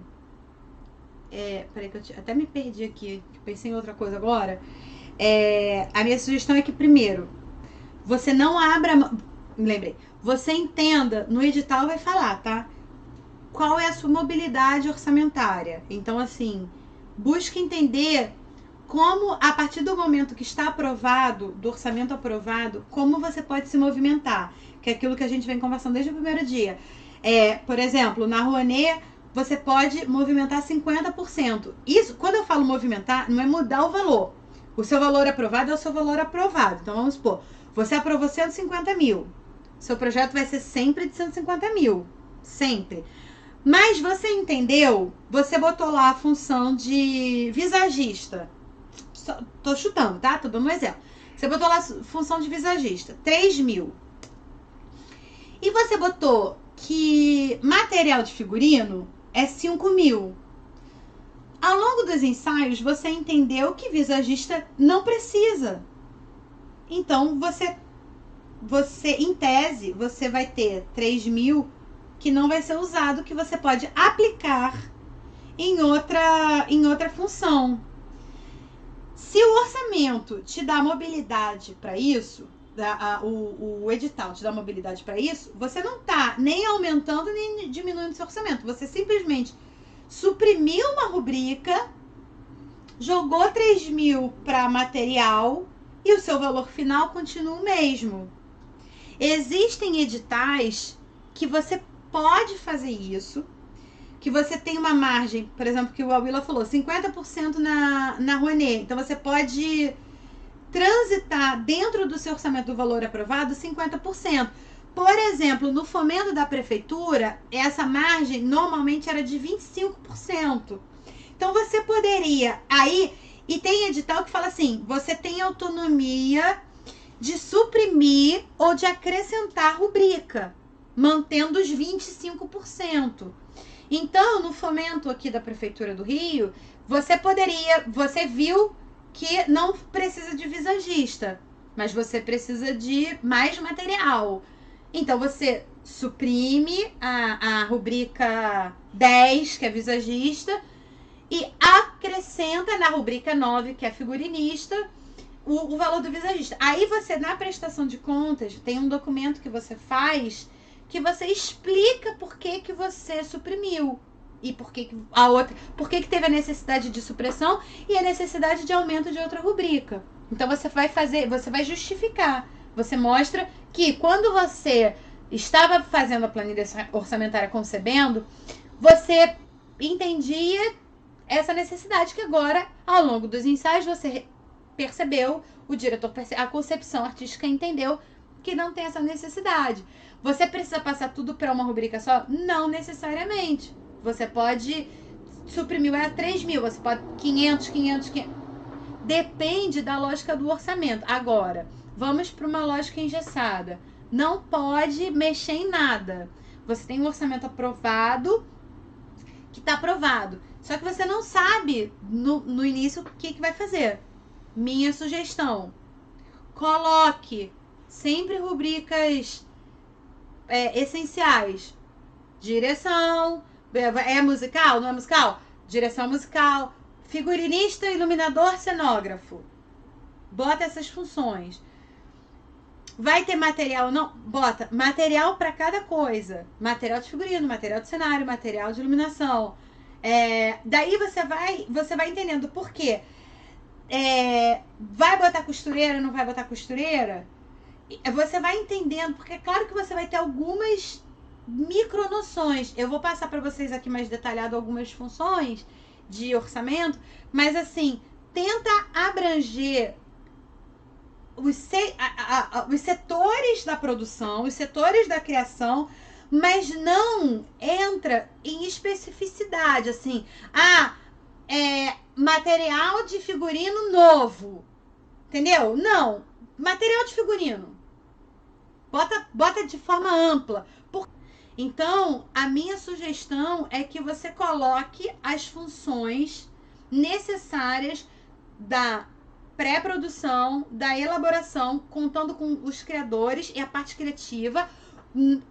Peraí, que até me perdi aqui, que pensei em outra coisa agora. A minha sugestão é que primeiro você não abra. Me lembrei. Você entenda, no edital vai falar, tá? Qual é a sua mobilidade orçamentária. Então, assim, busque entender como, a partir do momento que está aprovado, do orçamento aprovado, como você pode se movimentar. Que é aquilo que a gente vem conversando desde o primeiro dia. Por exemplo, na Rouanet, você pode movimentar 50%. Isso, quando eu falo movimentar, não é mudar o valor. O seu valor aprovado é o seu valor aprovado. Então, vamos supor, você aprovou 150 mil. Seu projeto vai ser sempre de 150 mil. Sempre. Mas você entendeu? Você botou lá a função de visagista. Tô chutando, tá? Tô dando um exemplo. Você botou lá a função de visagista, 3 mil. E você botou que material de figurino é 5 mil. Ao longo dos ensaios, você entendeu que visagista não precisa. Então, você em tese, você vai ter 3 mil que não vai ser usado, que você pode aplicar em outra função. Se o orçamento te dá mobilidade para isso, o edital te dá mobilidade para isso, você não está nem aumentando nem diminuindo seu orçamento. Você simplesmente suprimiu uma rubrica, jogou 3 mil para material e o seu valor final continua o mesmo. Existem editais que você pode fazer isso, que você tem uma margem, por exemplo, que o Awila falou, 50% na Rouanet. Então, você pode transitar dentro do seu orçamento do valor aprovado 50%. Por exemplo, no fomento da prefeitura, essa margem normalmente era de 25%. Então, você poderia aí... E tem edital que fala assim, você tem autonomia de suprimir ou de acrescentar rubrica, mantendo os 25%. Então, no fomento aqui da Prefeitura do Rio, você viu que não precisa de visagista, mas você precisa de mais material. Então, você suprime a rubrica 10, que é visagista, e acrescenta na rubrica 9, que é figurinista, o valor do visagista. Aí você, na prestação de contas, tem um documento que você faz que você explica por que você suprimiu e por que teve a necessidade de supressão e a necessidade de aumento de outra rubrica. Então você vai justificar. Você mostra que quando você estava fazendo a planilha orçamentária concebendo, você entendia essa necessidade que agora, ao longo dos ensaios, você percebeu, o diretor, a concepção artística entendeu que não tem essa necessidade. Você precisa passar tudo para uma rubrica só? Não necessariamente. Você pode suprimir 3 mil, você pode 500. Depende da lógica do orçamento. Agora, vamos para uma lógica engessada. Não pode mexer em nada. Você tem um orçamento aprovado, que está aprovado. Só que você não sabe no início o que vai fazer. Minha sugestão: coloque sempre rubricas essenciais. Direção, é musical, não é musical? Direção musical, figurinista, iluminador, cenógrafo. Bota essas funções. Vai ter material, não? Bota material para cada coisa. Material de figurino, material de cenário, material de iluminação. Daí você vai entendendo por quê. Vai botar costureira, não vai botar costureira? Você vai entendendo, porque é claro que você vai ter algumas micro noções. Eu vou passar para vocês aqui mais detalhado algumas funções de orçamento, mas assim, tenta abranger os setores da produção, os setores da criação, mas não entra em especificidade, assim, material de figurino novo, entendeu? Não, material de figurino, bota de forma ampla. Então, a minha sugestão é que você coloque as funções necessárias da pré-produção, da elaboração, contando com os criadores e a parte criativa,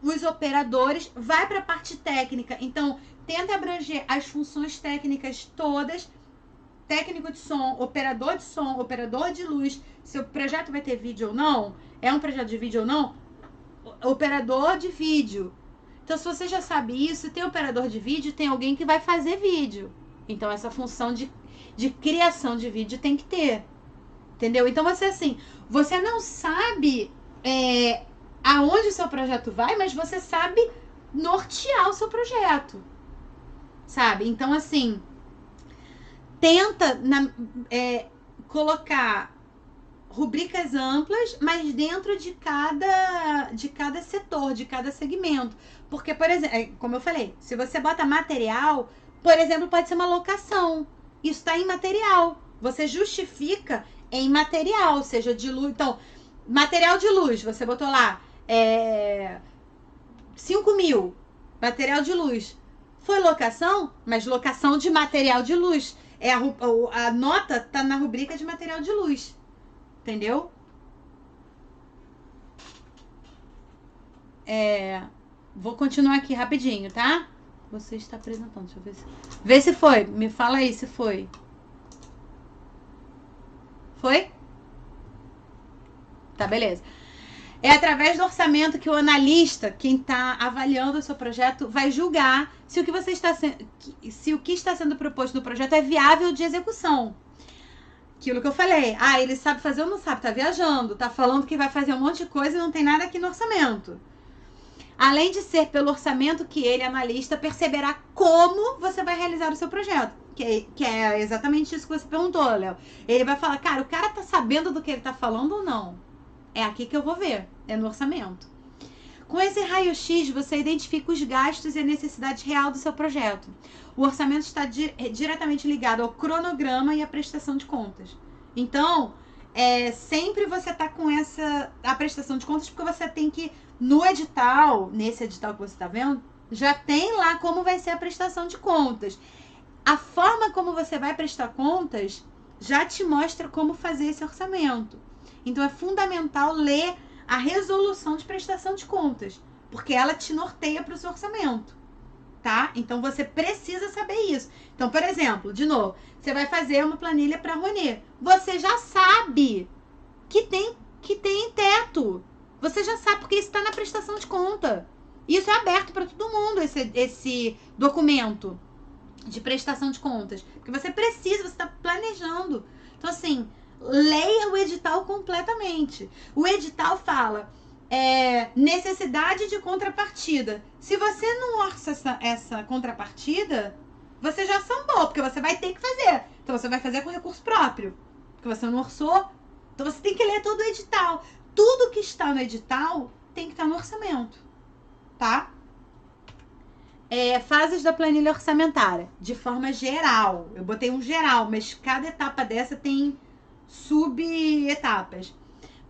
os operadores, vai para a parte técnica. Então, tenta abranger as funções técnicas todas, técnico de som, operador de luz, se o projeto vai ter vídeo ou não, é um projeto de vídeo ou não, operador de vídeo. Então, se você já sabe isso, tem operador de vídeo, tem alguém que vai fazer vídeo. Então, essa função de criação de vídeo tem que ter. Entendeu? Então, você não sabe aonde o seu projeto vai, mas você sabe nortear o seu projeto. Sabe? Então, assim, tenta colocar rubricas amplas, mas dentro de cada setor, de cada segmento. Porque, por exemplo, como eu falei, se você bota material, por exemplo, pode ser uma locação. Isso está em material. Você justifica em material, seja de luz. Então, material de luz, você botou lá 5.000, material de luz. Foi locação, mas locação de material de luz. A nota tá na rubrica de material de luz. Entendeu? Vou continuar aqui rapidinho, tá? Você está apresentando, deixa eu ver se... Vê se foi, me fala aí se foi. Foi? Tá, beleza. É através do orçamento que o analista, quem está avaliando o seu projeto, vai julgar se o que está sendo proposto no projeto é viável de execução. Aquilo que eu falei. Ele sabe fazer ou não sabe? Tá viajando, tá falando que vai fazer um monte de coisa e não tem nada aqui no orçamento. Além de ser pelo orçamento que ele, analista, perceberá como você vai realizar o seu projeto. Que é exatamente isso que você perguntou, Léo. Ele vai falar, cara, o cara tá sabendo do que ele tá falando ou não? É aqui que eu vou ver, é no orçamento. Com esse raio-x, você identifica os gastos e a necessidade real do seu projeto. O orçamento está diretamente ligado ao cronograma e à prestação de contas. Então, sempre você tá com a prestação de contas, porque você tem que, no edital, nesse edital que você tá vendo, já tem lá como vai ser a prestação de contas. A forma como você vai prestar contas já te mostra como fazer esse orçamento. Então, é fundamental ler a resolução de prestação de contas, porque ela te norteia para o seu orçamento, tá? Então, você precisa saber isso. Então, por exemplo, de novo, você vai fazer uma planilha para a Rouanet. Você já sabe que tem teto. Você já sabe, porque isso está na prestação de conta. Isso é aberto para todo mundo, esse documento de prestação de contas. Porque você está planejando. Então, assim, leia o edital completamente. O edital fala necessidade de contrapartida. Se você não orça essa contrapartida, você já sambou, porque você vai ter que fazer. Então, você vai fazer com recurso próprio, porque você não orçou. Então, você tem que ler todo o edital. Tudo que está no edital tem que estar no orçamento, tá? Fases da planilha orçamentária, de forma geral. Eu botei um geral, mas cada etapa dessa tem sub-etapas.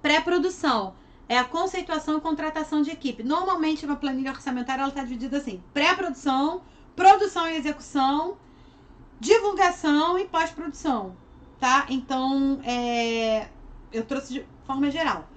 Pré-produção é a conceituação e contratação de equipe. Normalmente, uma planilha orçamentária ela está dividida assim: pré-produção, produção e execução, divulgação e pós-produção, tá? Então, eu trouxe de forma geral.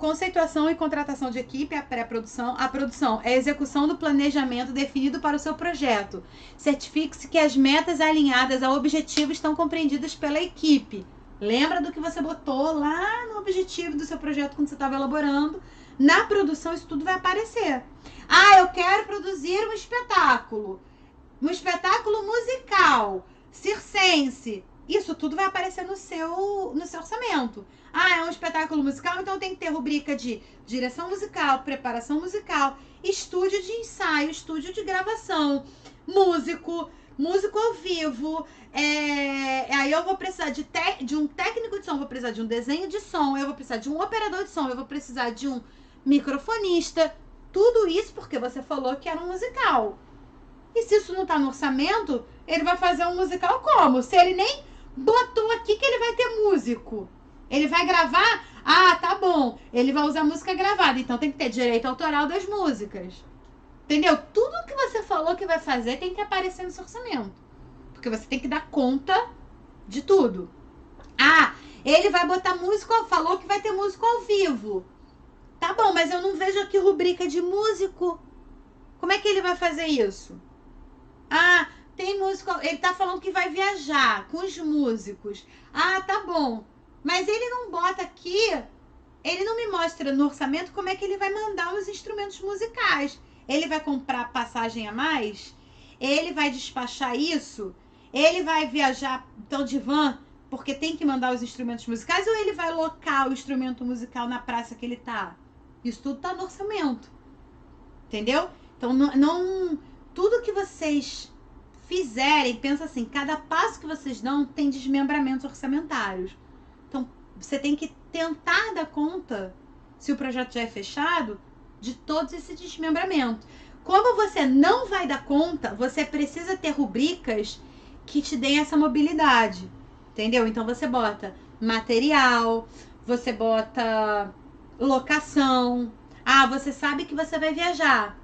Conceituação e contratação de equipe, a pré-produção. A produção é a execução do planejamento definido para o seu projeto. Certifique-se que as metas alinhadas ao objetivo estão compreendidas pela equipe. Lembra do que você botou lá no objetivo do seu projeto quando você estava elaborando? Na produção isso tudo vai aparecer. Ah, eu quero produzir um espetáculo musical, circense. Isso tudo vai aparecer no seu orçamento. Ah, é um espetáculo musical, então tem que ter rubrica de direção musical, preparação musical, estúdio de ensaio, estúdio de gravação, músico ao vivo. Aí eu vou precisar de um técnico de som, vou precisar de um desenho de som, eu vou precisar de um operador de som, eu vou precisar de um microfonista. Tudo isso porque você falou que era um musical. E se isso não tá no orçamento, ele vai fazer um musical como? Se ele nem botou aqui que ele vai ter músico. Ele vai gravar? Ah, tá bom. Ele vai usar música gravada. Então tem que ter direito autoral das músicas. Entendeu? Tudo que você falou que vai fazer tem que aparecer no seu orçamento. Porque você tem que dar conta de tudo. Ah, ele vai botar músico, falou que vai ter músico ao vivo. Tá bom, mas eu não vejo aqui rubrica de músico. Como é que ele vai fazer isso? Ah, tem músico, ele tá falando que vai viajar com os músicos. Ah, tá bom. Mas ele não bota aqui, ele não me mostra no orçamento como é que ele vai mandar os instrumentos musicais. Ele vai comprar passagem a mais? Ele vai despachar isso? Ele vai viajar então de van porque tem que mandar os instrumentos musicais? Ou ele vai locar o instrumento musical na praça que ele tá? Isso tudo tá no orçamento. Entendeu? Então, tudo que vocês fizerem, pensa assim, cada passo que vocês dão tem desmembramentos orçamentários. Então, você tem que tentar dar conta, se o projeto já é fechado, de todos esses desmembramentos. Como você não vai dar conta, você precisa ter rubricas que te deem essa mobilidade. Entendeu? Então, você bota material, você bota locação. Ah, você sabe que você vai viajar.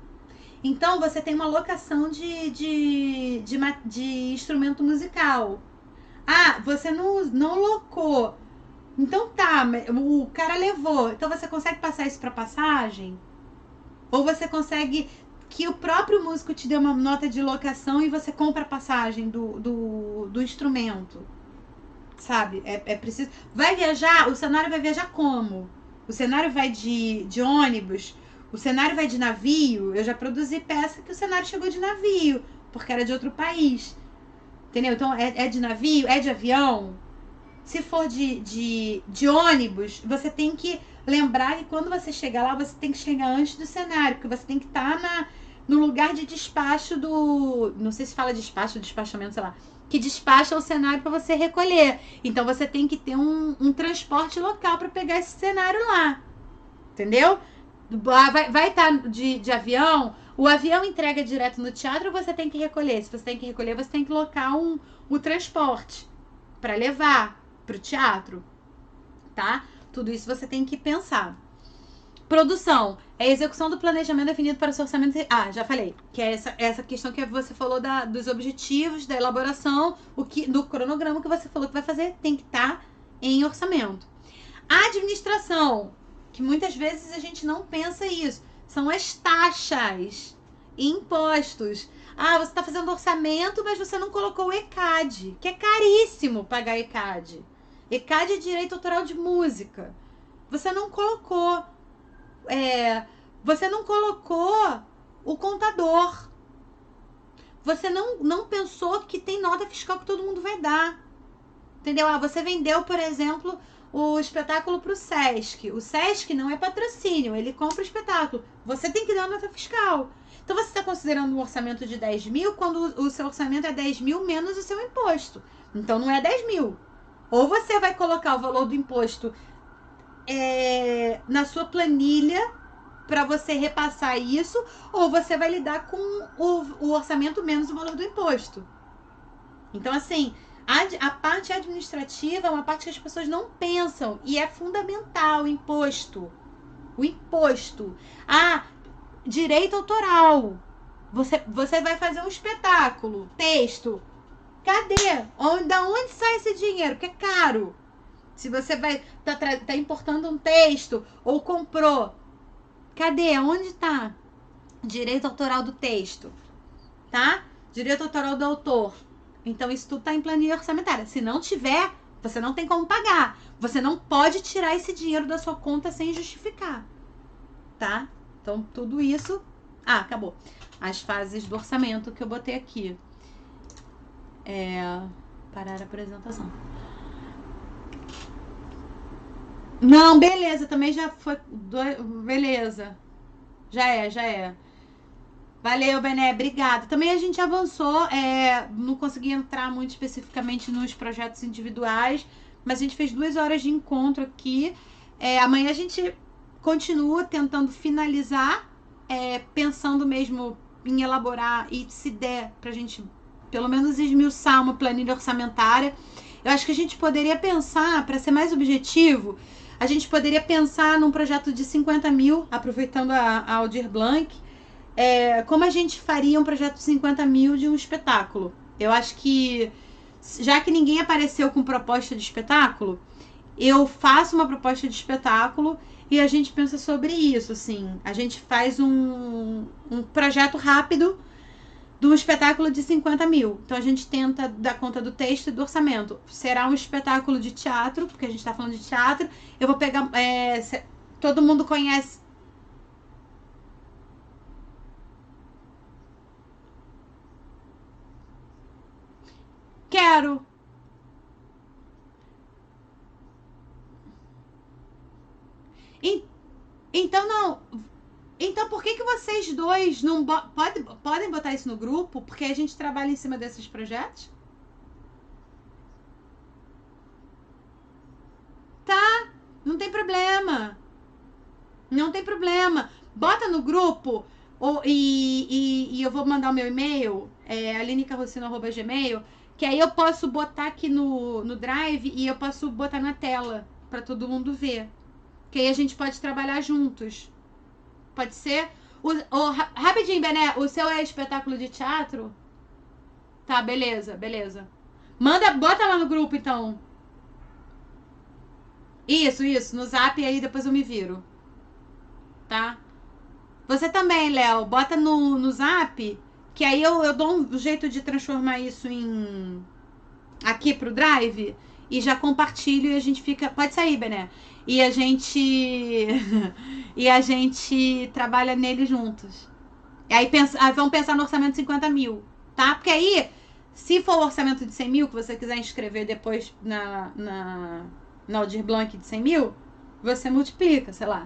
Então, você tem uma locação de instrumento musical. Ah, você não locou. Então tá, o cara levou. Então, você consegue passar isso para passagem? Ou você consegue que o próprio músico te dê uma nota de locação e você compra a passagem do instrumento? Sabe? É preciso. Vai viajar? O cenário vai viajar como? O cenário vai de ônibus? O cenário vai de navio? Eu já produzi peça que o cenário chegou de navio, porque era de outro país. Entendeu? Então, é de navio? É de avião? Se for de ônibus, você tem que lembrar que quando você chegar lá, você tem que chegar antes do cenário, porque você tem que estar no lugar de despacho do... Não sei se fala despacho, despachamento, sei lá. Que despacha o cenário para você recolher. Então, você tem que ter um transporte local para pegar esse cenário lá. Entendeu? Vai estar de avião, o avião entrega direto no teatro ou você tem que recolher? Se você tem que recolher, você tem que locar o transporte para levar para o teatro, tá? Tudo isso você tem que pensar. Produção é a execução do planejamento definido para o seu orçamento. Ah, já falei, que é essa questão que você falou dos objetivos, da elaboração, do cronograma que você falou que vai fazer, tem que estar em orçamento. Administração, que muitas vezes a gente não pensa isso, são as taxas e impostos. Ah, você está fazendo orçamento, mas você não colocou o ECAD, que é caríssimo pagar ECAD. ECAD é direito autoral de música. Você não colocou. Você não colocou o contador. Você não pensou que tem nota fiscal que todo mundo vai dar. Entendeu? Ah, você vendeu, por exemplo, o espetáculo para o Sesc. O Sesc não é patrocínio, ele compra o espetáculo. Você tem que dar nota fiscal. Então, você está considerando um orçamento de 10 mil quando o seu orçamento é 10 mil menos o seu imposto. Então, não é 10 mil. Ou você vai colocar o valor do imposto na sua planilha para você repassar isso, ou você vai lidar com o orçamento menos o valor do imposto. Então, assim, a parte administrativa é uma parte que as pessoas não pensam e é fundamental, o imposto. O imposto. Direito autoral. Você vai fazer um espetáculo, texto. Cadê? Da onde sai esse dinheiro? Que é caro. Se você tá importando um texto ou comprou, cadê? Onde tá? Direito autoral do texto, tá? Direito autoral do autor. Então isso tudo tá em planilha orçamentária. Se não tiver, você não tem como pagar. Você não pode tirar esse dinheiro da sua conta sem justificar, tá? Então tudo isso... Ah, acabou. As fases do orçamento que eu botei aqui. Parar a apresentação. Não, beleza, também já foi. Beleza. Já é. Valeu, Bené, obrigada. Também a gente avançou, não consegui entrar muito especificamente nos projetos individuais, mas a gente fez 2 horas de encontro aqui. Amanhã a gente continua tentando finalizar, pensando mesmo em elaborar e, se der, pra gente pelo menos esmiuçar uma planilha orçamentária. Eu acho que a gente poderia pensar, para ser mais objetivo, a gente poderia pensar num projeto de 50 mil, aproveitando a Aldir Blanc, como a gente faria um projeto de 50 mil de um espetáculo. Eu acho que, já que ninguém apareceu com proposta de espetáculo, eu faço uma proposta de espetáculo e a gente pensa sobre isso, assim. A gente faz um projeto rápido de um espetáculo de 50 mil. Então a gente tenta dar conta do texto e do orçamento. Será um espetáculo de teatro, porque a gente está falando de teatro. Eu vou pegar... todo mundo conhece... Quero. Então não... Então por que vocês dois não podem botar isso no grupo? Porque a gente trabalha em cima desses projetos? Tá, não tem problema. Não tem problema. Bota no grupo e eu vou mandar o meu e-mail, alinecarrocino@gmail, que aí eu posso botar aqui no Drive e eu posso botar na tela para todo mundo ver. Que aí a gente pode trabalhar juntos. Pode ser? Rapidinho, Bené, o seu é espetáculo de teatro? Tá, beleza. Bota lá no grupo, então. Isso, no Zap, e aí depois eu me viro. Tá? Você também, Léo, bota no Zap, que aí eu dou um jeito de transformar isso aqui pro Drive e já compartilho e a gente fica... Pode sair, Bené. E a gente e a gente trabalha nele juntos. E aí vamos pensar no orçamento de 50 mil, tá? Porque aí, se for o orçamento de 100 mil, que você quiser inscrever depois na Aldir Blanc de 100 mil, você multiplica, sei lá.